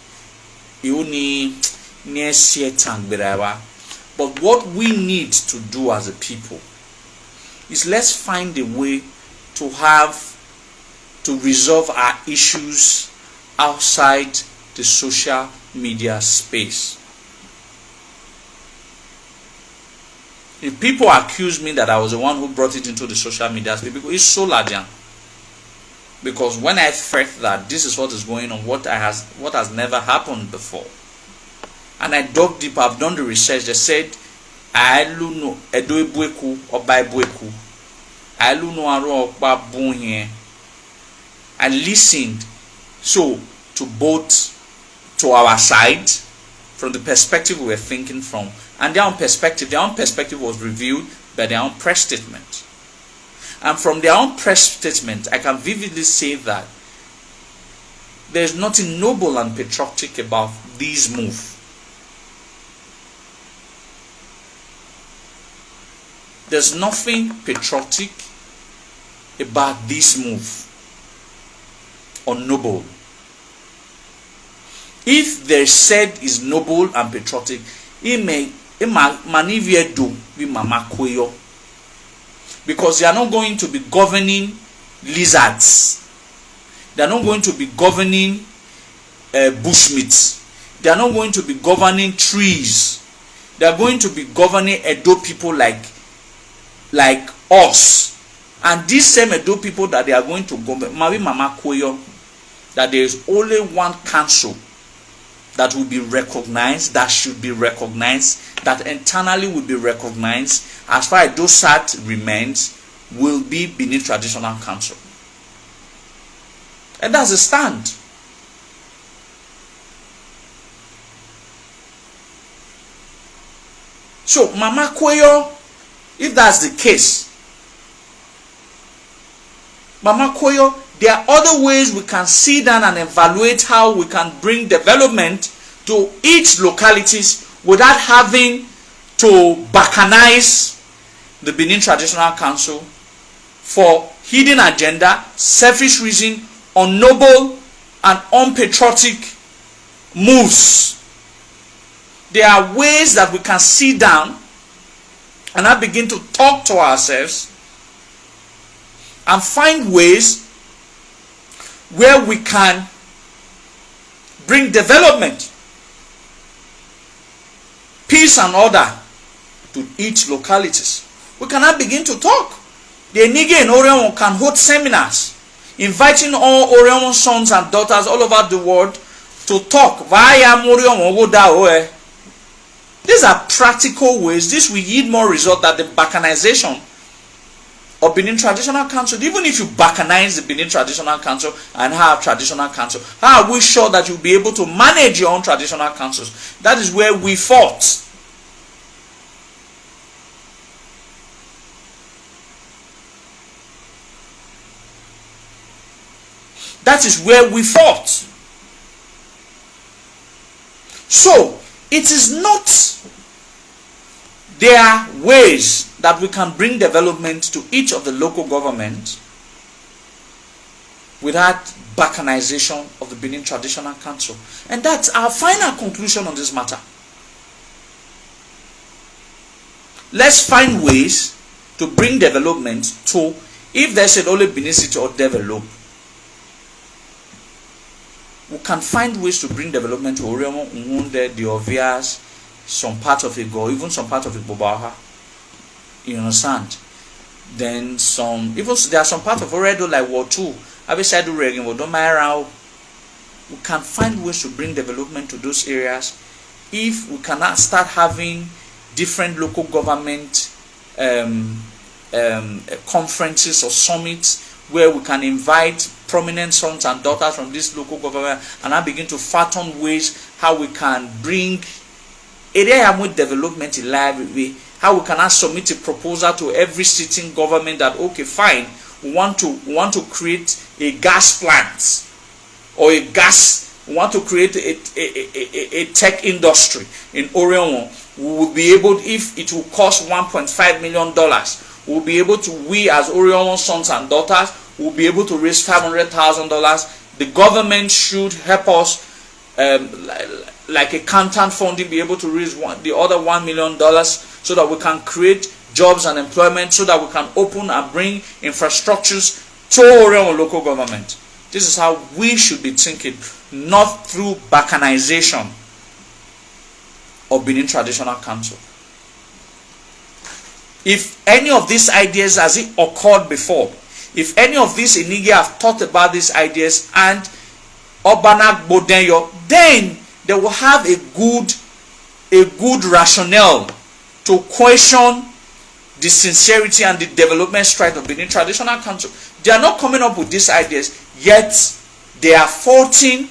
But what we need to do as a people is, let's find a way to resolve our issues outside the social media space. If people accuse me that I was the one who brought it into the social media space, because it's so large. Because when I felt that this is what is going on, what has never happened before, and I dug deep, I've done the research. They said, I luno edo ebueku oba ebueku, I luno aro oba bunye. I listened to both, to our side, from the perspective we were thinking from, and their own perspective was revealed by their own press statement. And from their own press statement, I can vividly say that there's nothing noble and patriotic about this move. There's nothing patriotic about this move, or noble. If they said is noble and patriotic, it may do be mama koyo, because they are not going to be governing lizards. They are not going to be governing bushmeats. They are not going to be governing trees. They are going to be governing Edo people like us. And these same Edo people that they are going to govern, mama koyo, that there is only one council that will be recognized, that should be recognized, that internally will be recognized, as far as Dosat remains, will be beneath traditional council. And that's the stand. So, Mama Koyo, if that's the case, Mama Koyo, there are other ways we can sit down and evaluate how we can bring development to each localities without having to bacanize the Benin Traditional Council for hidden agenda, selfish reason, unnoble and unpatriotic moves. There are ways that we can sit down and I begin to talk to ourselves and find ways where we can bring development, peace and order to each localities. We cannot begin to talk. The Enegie and Orion can hold seminars, inviting all Orion sons and daughters all over the world to talk. These are practical ways. This will yield more result than the balkanization of Benin Traditional Council. Even if you balkanize the Benin Traditional Council and have traditional council, how are we sure that you'll be able to manage your own traditional councils? That is where we fought. That is where we fought. So, it is not, there are ways that we can bring development to each of the local governments without balkanization of the Benin Traditional Council. And that's our final conclusion on this matter. Let's find ways to bring development to, if there's an only Benin City or develop, we can find ways to bring development to Oriomo, Ngunde, the Ovias, some part of Igo, even some part of Ibobaha. You understand? Then some, even there are some part of Oredo like Wotu, Abisadu Regin, Wodomairao. We can find ways to bring development to those areas if we cannot start having different local government conferences or summits where we can invite prominent sons and daughters from this local government and I begin to fathom ways how we can bring area with development in library, how we can submit a proposal to every sitting government that okay fine, we want to create a gas plant or we want to create a tech industry in Orion. We will be able, if it will cost $1.5 million, we'll be able to, we as Orion sons and daughters will be able to raise $500,000. The government should help us, like a content funding, be able to raise the other $1 million so that we can create jobs and employment, so that we can open and bring infrastructures to Orion local government. This is how we should be thinking, not through balkanization of Benin Traditional Council. If any of these ideas has it occurred before, if any of these Enegie have thought about these ideas and Obanak Bodenyo, then they will have a good rationale to question the sincerity and the development stride of Benin Traditional Council. They are not coming up with these ideas, yet they are faulting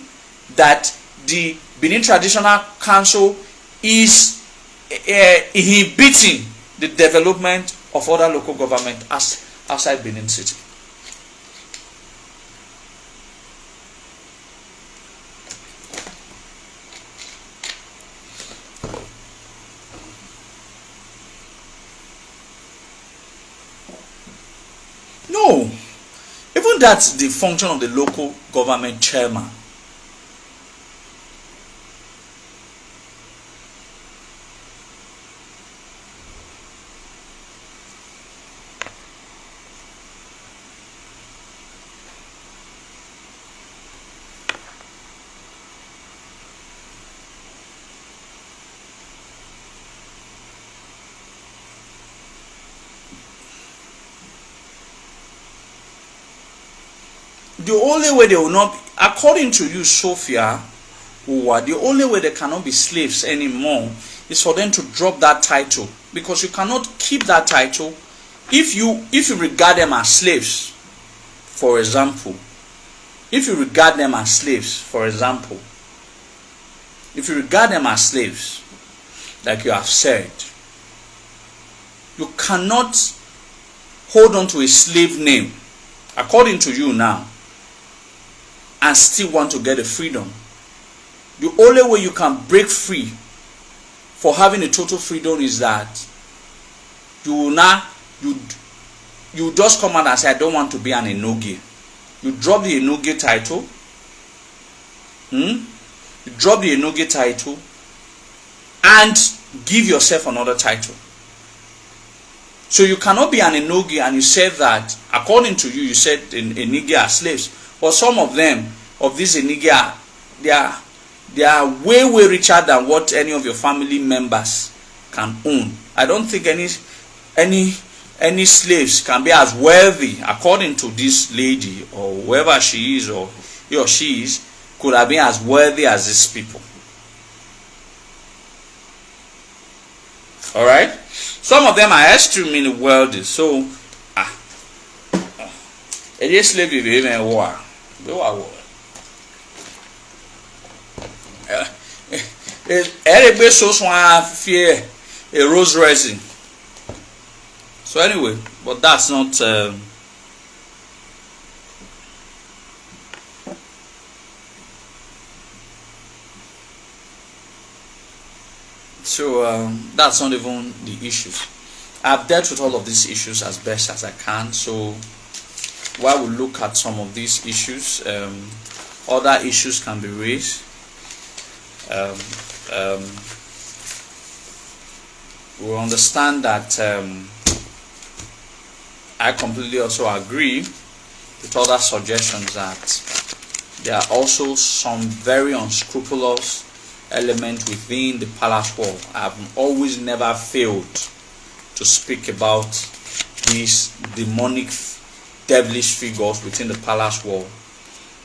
that the Benin Traditional Council is inhibiting the development of other local government outside Benin City. No, even that's the function of the local government chairman. The only way they will not, according to you, Sophia, the only way they cannot be slaves anymore is for them to drop that title, because you cannot keep that title if you regard them as slaves. For example, if you regard them as slaves, like you have said, you cannot hold on to a slave name, according to you now, and still want to get a freedom. The only way you can break free for having a total freedom is that you will now you just come out and say, I don't want to be an Enegie. You drop the Enegie title. You drop the Enegie title and give yourself another title. So you cannot be an Enegie and you said that, according to you said Enegie are slaves. But some of them, of these Enegie, they are way richer than what any of your family members can own. I don't think any slaves can be as wealthy, according to this lady or whoever she is, or he or she is, could have been as wealthy as these people. All right, some of them are extremely wealthy. So, it is slave even war. Everybody so fear a rose rising. So anyway, but that's not. That's not even the issues. I've dealt with all of these issues as best as I can. So while we look at some of these issues, other issues can be raised. We understand that I completely also agree with other suggestions that there are also some very unscrupulous elements within the palace wall. I have always never failed to speak about these demonic, devilish figures within the palace wall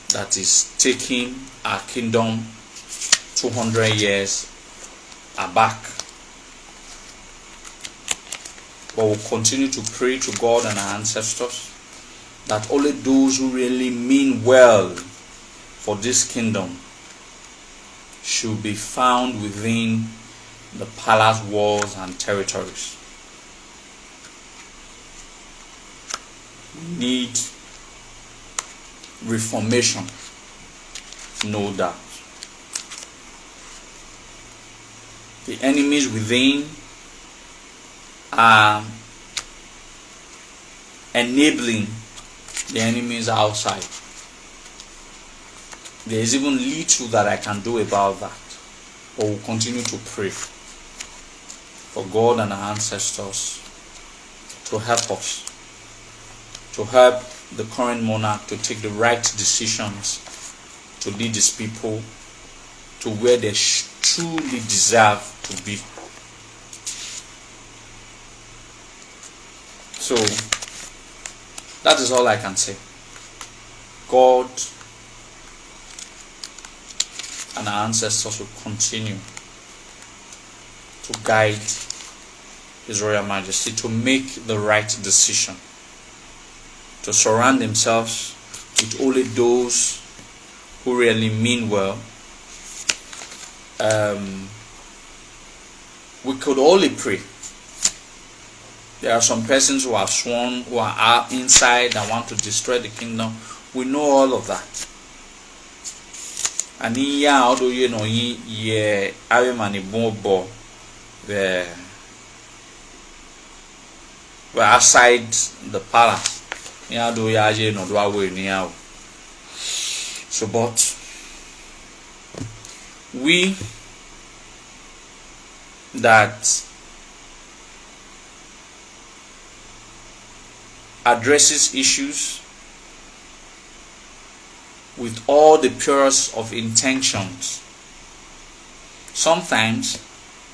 that is taking our kingdom 200 years aback. But we'll continue to pray to God and our ancestors that only those who really mean well for this kingdom should be found within the palace walls and territories. We need reformation, no doubt. The enemies within are enabling the enemies outside. There is even little that I can do about that, but we'll continue to pray for God and our ancestors to help us, to help the current monarch to take the right decisions to lead his people to where they truly deserve to be. So that is all I can say. God and our ancestors will continue to guide His Royal Majesty to make the right decision, to surround themselves with only those who really mean well. We could only pray. There are some persons who have sworn, who are inside and want to destroy the kingdom. We know all of that. And yeah, although you know, yeah, I many bobo, we're outside the palace. Yeah, do you know, do I win now? So, but we that addresses issues with all the purest of intentions. Sometimes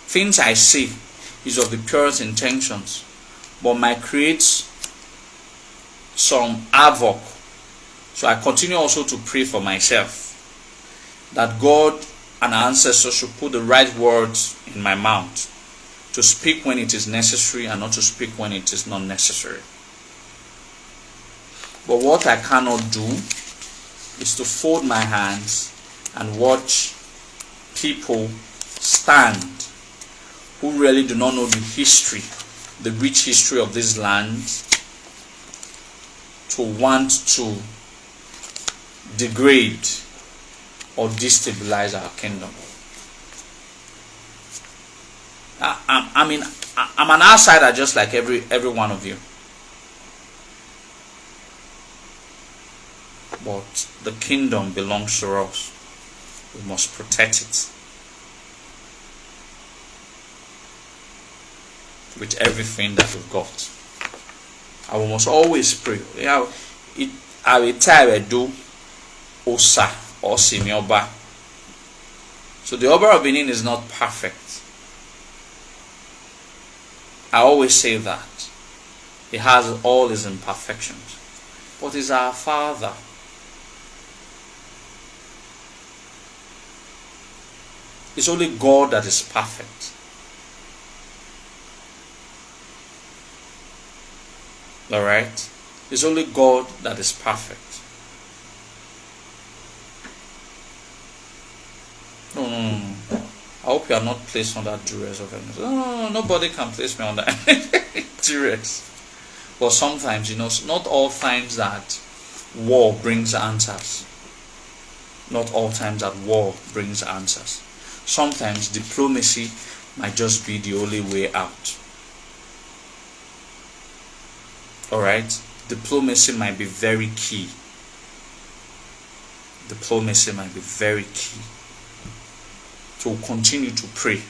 things I say is of the purest intentions, but might create some havoc. So I continue also to pray for myself that God and our ancestors should put the right words in my mouth to speak when it is necessary and not to speak when it is not necessary. But what I cannot do is to fold my hands and watch people stand who really do not know the history, the rich history of this land, to want to degrade or destabilize our kingdom. I'm an outsider just like every one of you. But the kingdom belongs to us. We must protect it with everything that we've got. And we must always pray. I will tell you do Osa or Simioba. So the Oba of Benin is not perfect. I always say that. He has all his imperfections. But he's our Father. It's only God that is perfect. Alright? It's only God that is perfect. No. I hope you are not placed under duress of anything. No, nobody can place me under duress. But sometimes, not all times that war brings answers. Not all times that war brings answers. Sometimes diplomacy might just be the only way out. Alright? Diplomacy might be very key. Diplomacy might be very key. So continue to pray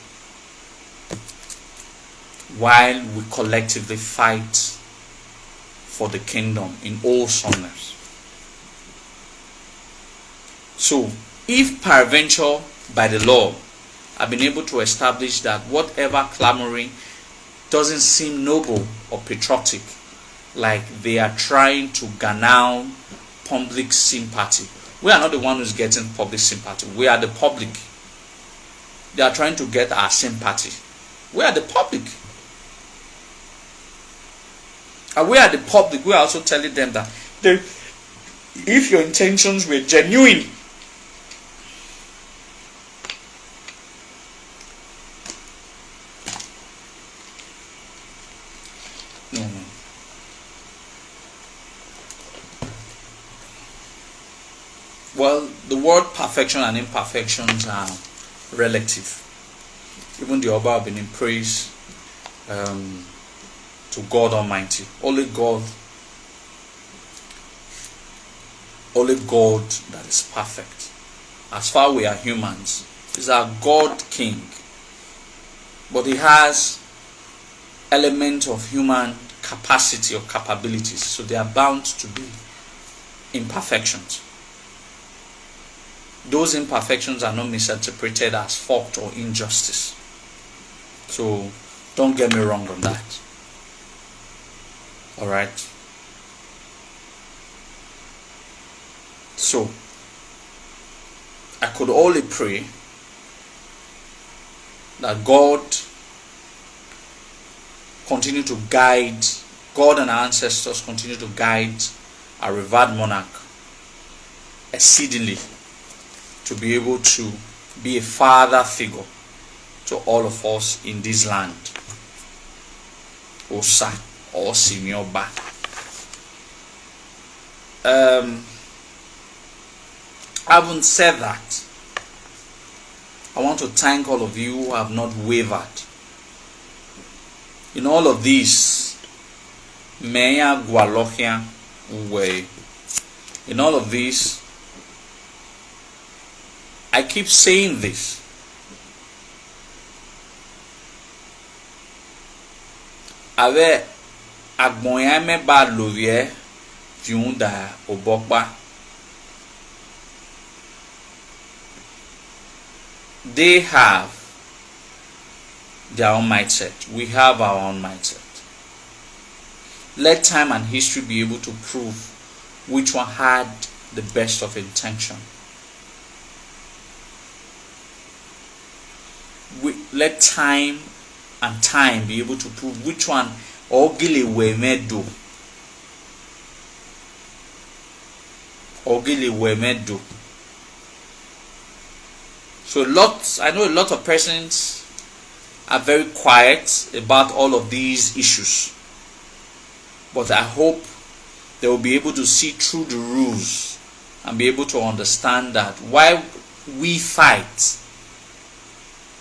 while we collectively fight for the kingdom in all awesomeness. So, if peradventure by the law I've been able to establish that whatever clamoring doesn't seem noble or patriotic, like they are trying to garner public sympathy. We are not the one who's getting public sympathy. We are the public. They are trying to get our sympathy. We are the public. And we are the public. We are also telling them that if your intentions were genuine, no. Well, the word perfection and imperfections are relative. Even the Oba have been in praise to God Almighty. Only God that is perfect. As far we are humans, He's our God King. But He has element of human capacity or capabilities. So they are bound to be imperfections. Those imperfections are not misinterpreted as fault or injustice. So don't get me wrong on that. Alright? So I could only pray that God continue to guide, God and our ancestors continue to guide our revered monarch exceedingly, to be able to be a father figure to all of us in this land. Osa or Simioba. Having said that, I want to thank all of you who have not wavered. In all of this, Meya Gualokia way. In all of this, I keep saying this. Ave agboyame ba lovie tiunda obokpa. They have their own mindset. We have our own mindset. Let time and history be able to prove which one had the best of intention. Let time and time be able to prove which one ogile wemedo. Ogile wemedo. So I know a lot of persons are very quiet about all of these issues. But I hope they will be able to see through the rules and be able to understand that why we fight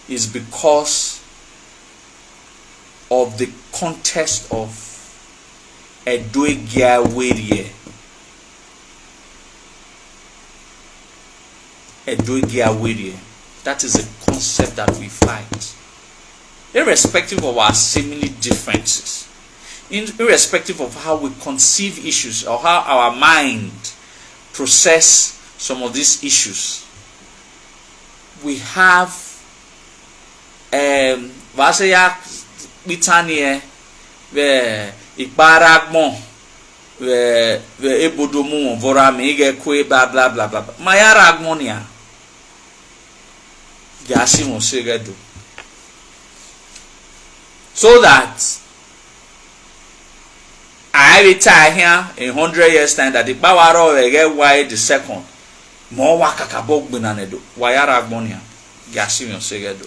is because of the context of Edoegia Werie. That is a concept that we fight. Irrespective of our seemingly differences, irrespective of how we conceive issues or how our mind process some of these issues, we have Vasaya Bitanie where Ibaragmon where Ebodomu Vorami Kwe blah blah blah blah. Mayara Agmonia Yashimo Segedo. So that I retire here in 100 years time that the Bawaro will get wide the second. More wakakabog binanedo. Wayara Agmonia. Yashimo Segedo.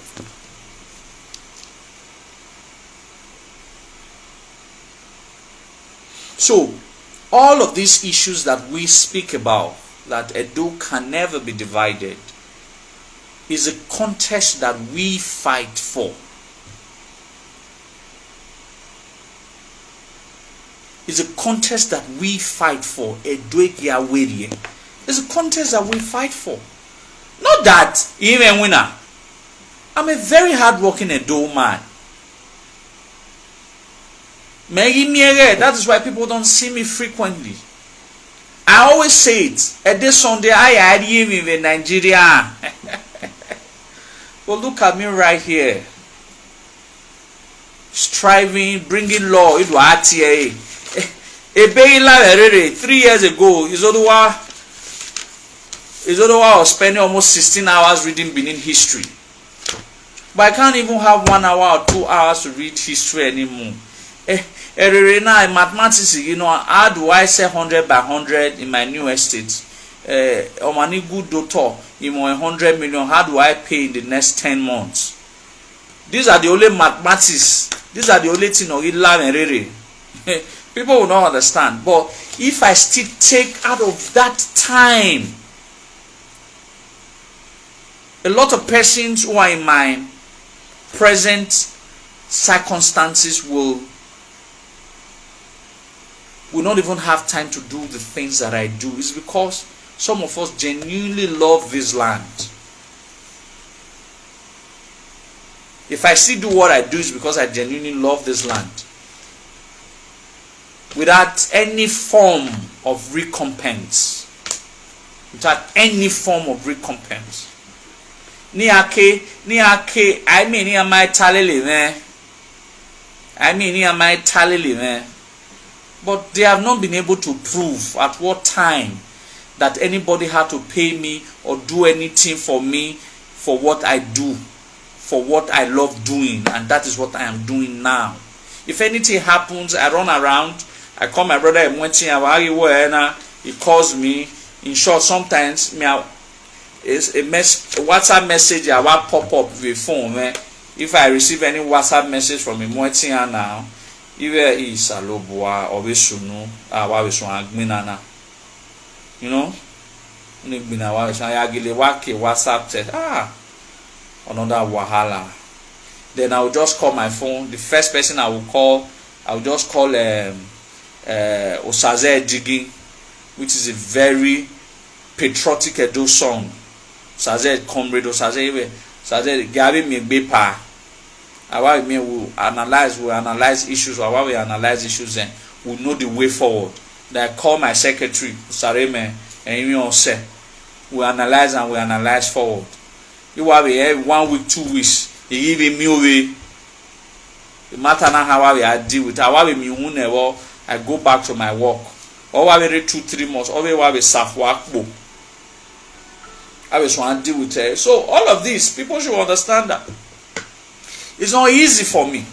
So, all of these issues that we speak about, that Edo can never be divided, is a contest that we fight for. It's a contest that we fight for. It's a contest that we fight for. Not that even winner. I'm a very hard-working Edo man. That is why people don't see me frequently. I always say it. At this Sunday, I live in Nigeria. Well, look at me right here. Striving, bringing law. It was RTA. 3 years ago, Izoduwa was spending almost 16 hours reading Benin history. But I can't even have 1 hour or 2 hours to read history anymore. In mathematics, how do I say 100 by 100 in my new estate? Omani good doctor, 100 million, how do I pay in the next 10 months? These are the only mathematics. These are the only things people will not understand. But if I still take out of that time, a lot of persons who are in my present circumstances will not even have time to do the things that I do. It's because some of us genuinely love this land. If I still do what I do, it's because I genuinely love this land. Without any form of recompense. Without any form of recompense. I mean, but they have not been able to prove at what time that anybody had to pay me or do anything for me for what I do, for what I love doing, and that is what I am doing now. If anything happens, I run around, I call my brother, he calls me. In short, sometimes it's a WhatsApp message I will pop up with phone. If I receive any WhatsApp message from him now, either is Alobua or Vesunu, Agminana. You know? WhatsApp said, another Wahala. Then I will just call my phone. The first person I will call, I will just call Osaze Digging, which is a very patriotic Edo song. Osaze comrade, Osaze Gabi Migbepa. We will analyze issues, or we analyze issues, and we'll know the way forward. Then I call my secretary, Sareme, and we analyze and we analyze forward. You have 1 week, 2 weeks, you give me away. The matter now how I deal with it. I go back to my work. Or every 2-3 months, or we have a staff work. I just want to deal with it. So all of this, people should understand that. It's not easy for me.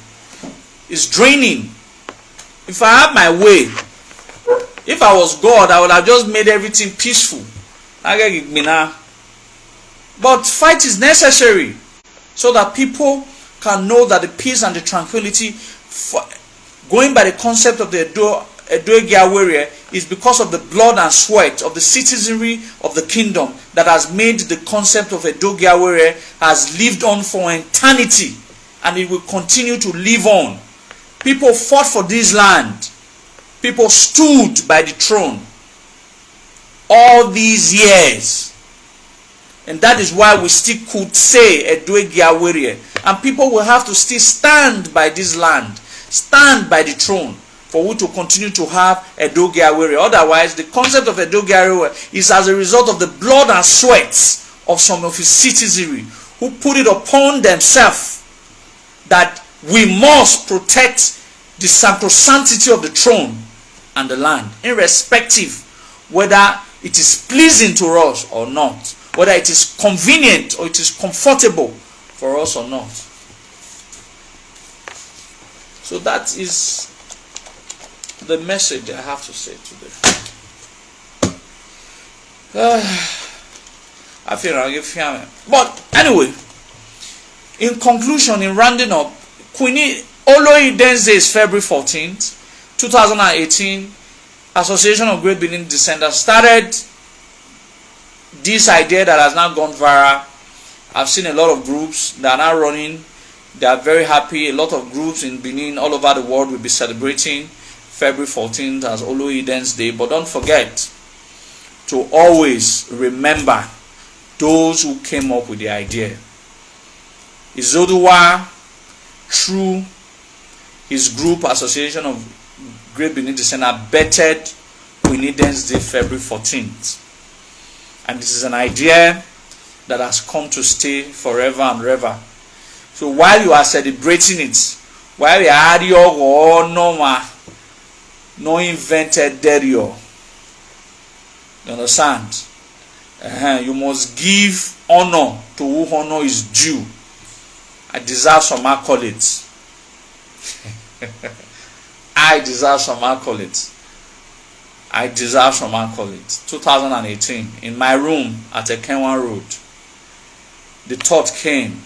It's draining. If I had my way, if I was God, I would have just made everything peaceful. But fight is necessary so that people can know that the peace and the tranquility, going by the concept of the Edo warrior, is because of the blood and sweat of the citizenry of the kingdom that has made the concept of Edo warrior has lived on for eternity. And it will continue to live on. People fought for this land. People stood by the throne all these years. And that is why we still could say Enegie Awerie. And people will have to still stand by this land, stand by the throne, for we to continue to have Enegie Awerie. Otherwise, the concept of Enegie Awerie is as a result of the blood and sweat of some of his citizenry who put it upon themselves that we must protect the sacrosanctity of the throne and the land, irrespective whether it is pleasing to us or not, whether it is convenient or it is comfortable for us or not. So that is the message I have to say today. I feel like if but anyway, in conclusion, in rounding up, Oloi Idens Day is February 14th, 2018. Association of Great Benin Descendants started this idea that has now gone viral. I've seen a lot of groups that are now running. They are very happy. A lot of groups in Benin all over the world will be celebrating February 14th as Oloi Idens Day. But don't forget to always remember those who came up with the idea. Izoduwa, through his group Association of Great Benin Descendants, bettered Idens Day February 14th. And this is an idea that has come to stay forever and ever. So while you are celebrating it, while you are no invented derio, you understand? You must give honor to who honor is due. I deserve some accolades. I deserve some accolades. I deserve some accolades. 2018, in my room at Ekenwan Road, the thought came,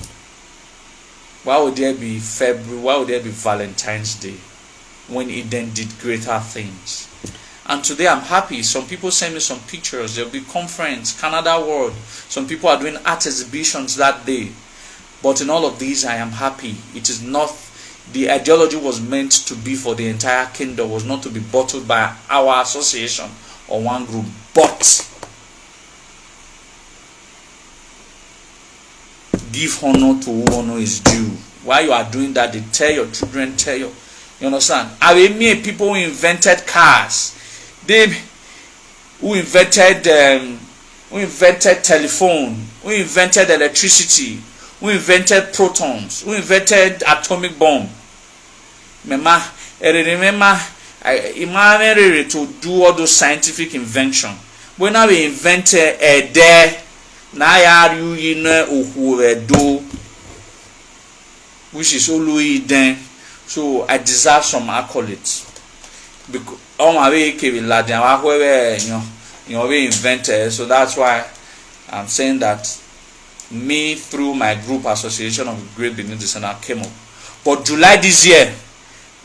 why would there be February, why would there be Valentine's Day when Eden did greater things? And today I'm happy. Some people send me some pictures. There will be conference, Canada World. Some people are doing art exhibitions that day. But in all of these, I am happy. It is not, the ideology was meant to be for the entire kingdom, was not to be bottled by our association or one group. But give honor to who honor is due. While you are doing that, they tell your children, you understand? I mean, people who invented cars, they who invented telephone, who invented electricity, who invented protons, who invented atomic bomb. Remember, to do all those scientific invention. When I invented a day, now you know do, which is Oloi Idens. So I deserve some accolades. Because all my way invented. So that's why I'm saying that me, through my group Association of Great Benin Descendants, came up. But July this year,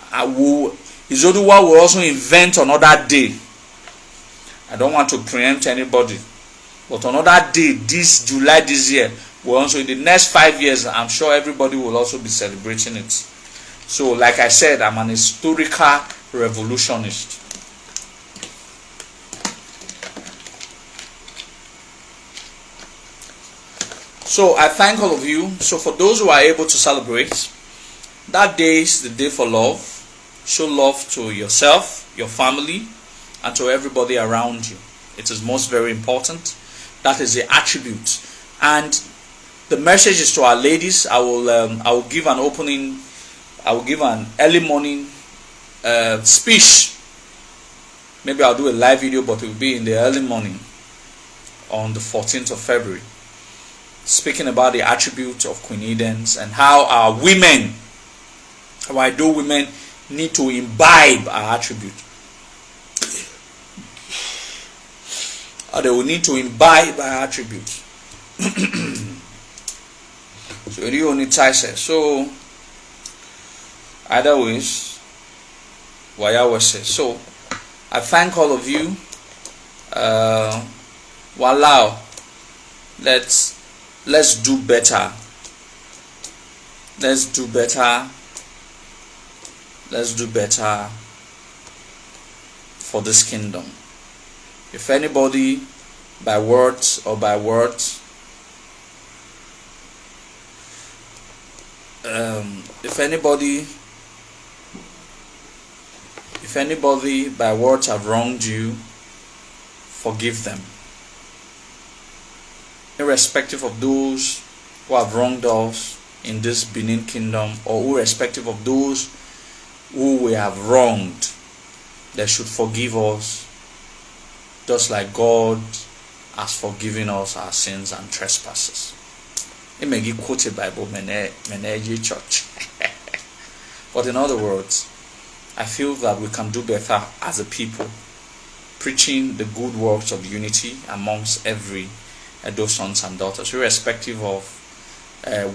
Izoduwa will also invent another day. I don't want to preempt anybody, but another day, this July this year, will also, in the next 5 years, I'm sure everybody will also be celebrating it. So, like I said, I'm an historical revolutionist. So I thank all of you. So for those who are able to celebrate, that day is the day for love. Show love to yourself, your family, and to everybody around you. It is most very important. That is the attribute. And the message is to our ladies. I will give an opening. I will give an early morning speech. Maybe I'll do a live video, but it will be in the early morning on the 14th of February. Speaking about the attributes of Queen Idens and how our women, why do women need to imbibe our attribute. Or they will need to imbibe our attribute. So you only says so either ways, so I thank all of you. Walao, let's do better. Let's do better. Let's do better for this kingdom. If anybody by words or by words if anybody by words have wronged you, forgive them. Irrespective of those who have wronged us in this Benin kingdom, or irrespective of those who we have wronged, they should forgive us just like God has forgiven us our sins and trespasses. Enegie quoted Bible Enegie church. But in other words, I feel that we can do better as a people, preaching the good works of unity amongst every those sons and daughters, irrespective of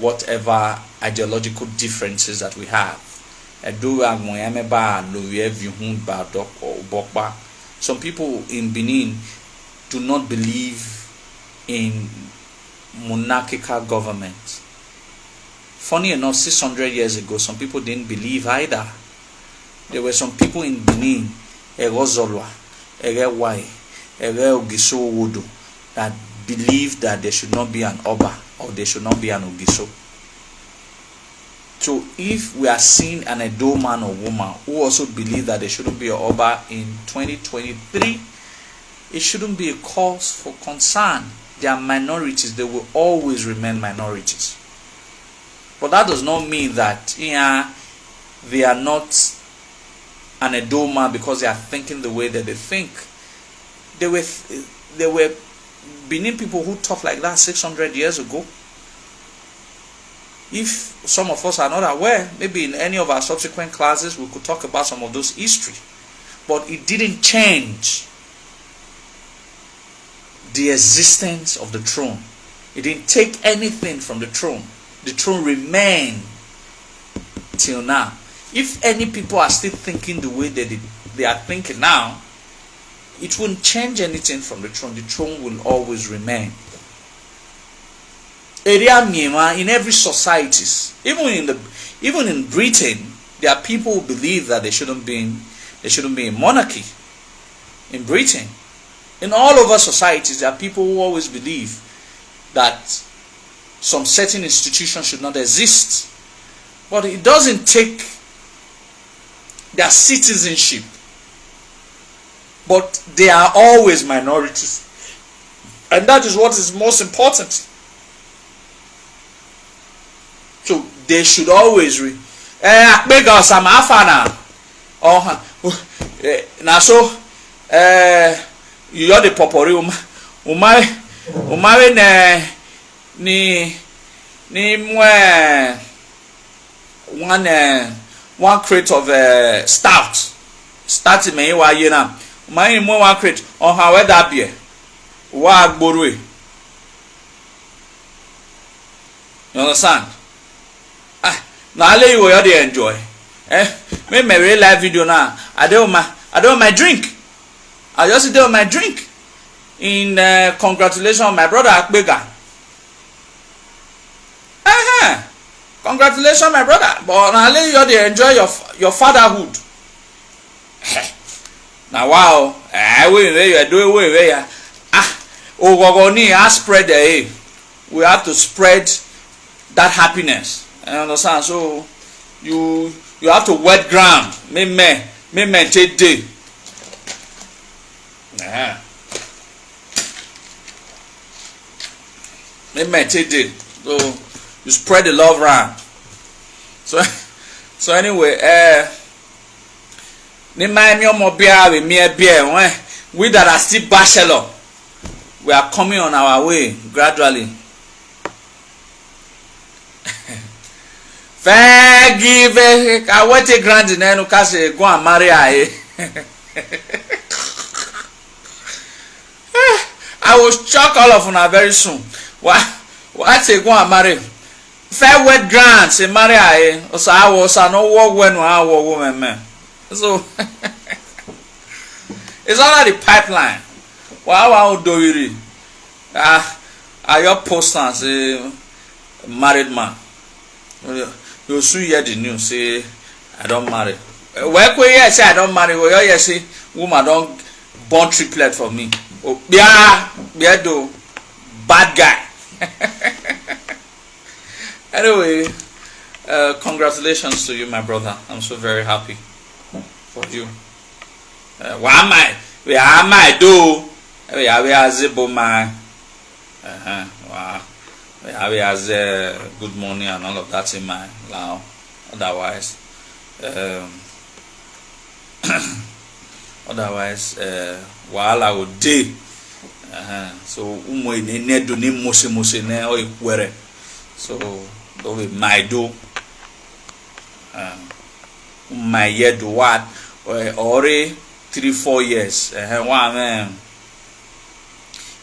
whatever ideological differences that we have. Some people in Benin do not believe in monarchical government. Funny enough, 600 years ago, some people didn't believe either. There were some people in Benin, Oloi, Amowie, Izoduwa, that believed that there should not be an Oba or there should not be an Ogiso. So if we are seeing an Edo man or woman who also believe that there shouldn't be an Oba in 2023, it shouldn't be a cause for concern. They are minorities. They will always remain minorities. But that does not mean that they are not an Edo man because they are thinking the way that they think. There were Benin people who talked like that 600 years ago. If some of us are not aware, maybe in any of our subsequent classes we could talk about some of those history. But it didn't change the existence of the throne. It didn't take anything from the throne. The throne remained till now. If any people are still thinking the way they are thinking now, it won't change anything from the throne. The throne will always remain. In every societies, even in Britain, there are people who believe that there shouldn't be a monarchy in Britain. In all over societies, there are people who always believe that some certain institutions should not exist. But it doesn't take their citizenship. But they are always minorities. And that is what is most important. So they should always you are the popori umare ni one crate of stout me wa ye na umare mo one crate on how where that be wa agboru. You understand? Now you will enjoy. Me real live video now. I don't my drink. I just did my drink in congratulations on my brother Akbega. Congratulations, my brother. But now you enjoy your fatherhood. Now wow, spread we have to spread that happiness. You understand? So you have to wet ground. Me take day. Me take day. So you spread the love around. So anyway, we that are still bachelor, we are coming on our way gradually. Forgive I want a grand in no case go and marry I will shock all of you very soon. What say go and marry? Fair wet grand say marry I so I was no work when I work woman man. So it's all the pipeline. Wow do you are your posters married man. You soon hear the news say I don't marry. Where could you say I don't marry? Well, you say woman don't born triplet for me. Oh, yeah, do bad guy. Anyway, Congratulations to you, my brother. I'm so very happy for you. What am I? Where am I do? We are zebo my. Wow. We have good morning and all of that in my now. Otherwise, while I would day. So umo ne do ni mose ne o ikwere. So do we my do. My year do what? Already 3-4 years. One man.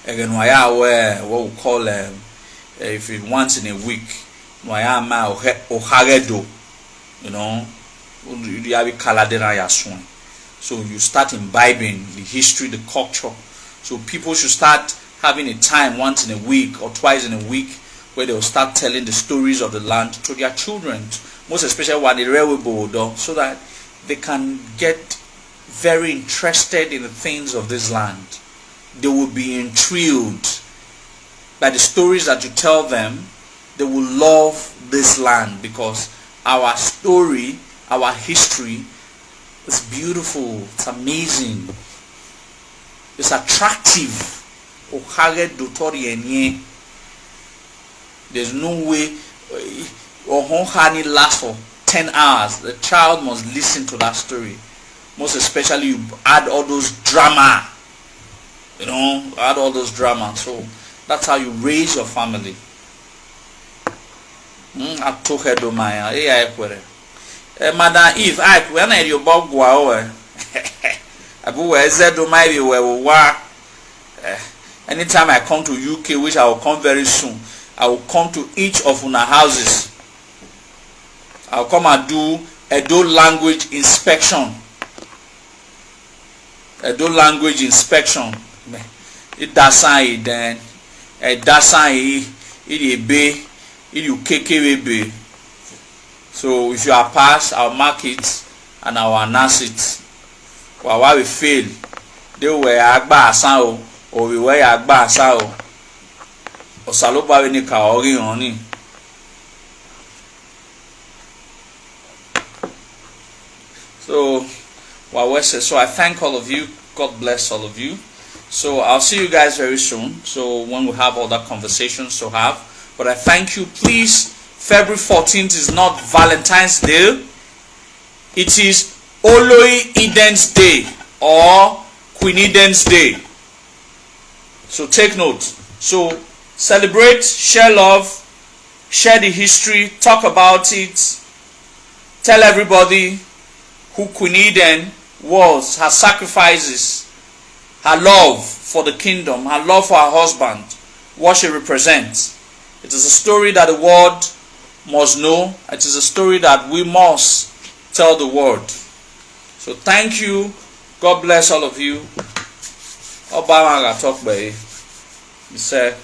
Again, what we call if it once in a week, you know, so you start imbibing the history, the culture. So people should start having a time once in a week or twice in a week where they will start telling the stories of the land to their children, most especially when they railway board, so that they can get very interested in the things of this land. They will be intrigued by the stories that you tell them. They will love this land because our story, our history is beautiful, it's amazing, it's attractive. There's no way honey lasts for 10 hours. The child must listen to that story. Most especially you add all those drama. You know, add all those drama. So that's how you raise your family. I took her to my Madam Eve, when are you about go? Anytime I come to UK, which I will come very soon, I will come to each of our houses. I will come and do Edo language inspection. Edo language inspection. It doesn't then. It doesn't. It be. It you KKB. So if you are passed, I'll mark it and I'll announce it. Well, why we fail? They were agba asao or we were agba asao. Or saloba we ni kaori oni. So, so I thank all of you. God bless all of you. So I'll see you guys very soon. So when we have all that conversations to have. But I thank you. Please, February 14th is not Valentine's Day. It is Oloi Idens Day or Queen Idens Day. So take note. So celebrate, share love, share the history, talk about it. Tell everybody who Queen Eden was, her sacrifices, her love for the kingdom, her love for her husband, what she represents. It is a story that the world must know. It is a story that we must tell the world. So thank you. God bless all of you. Obama talk by. He said.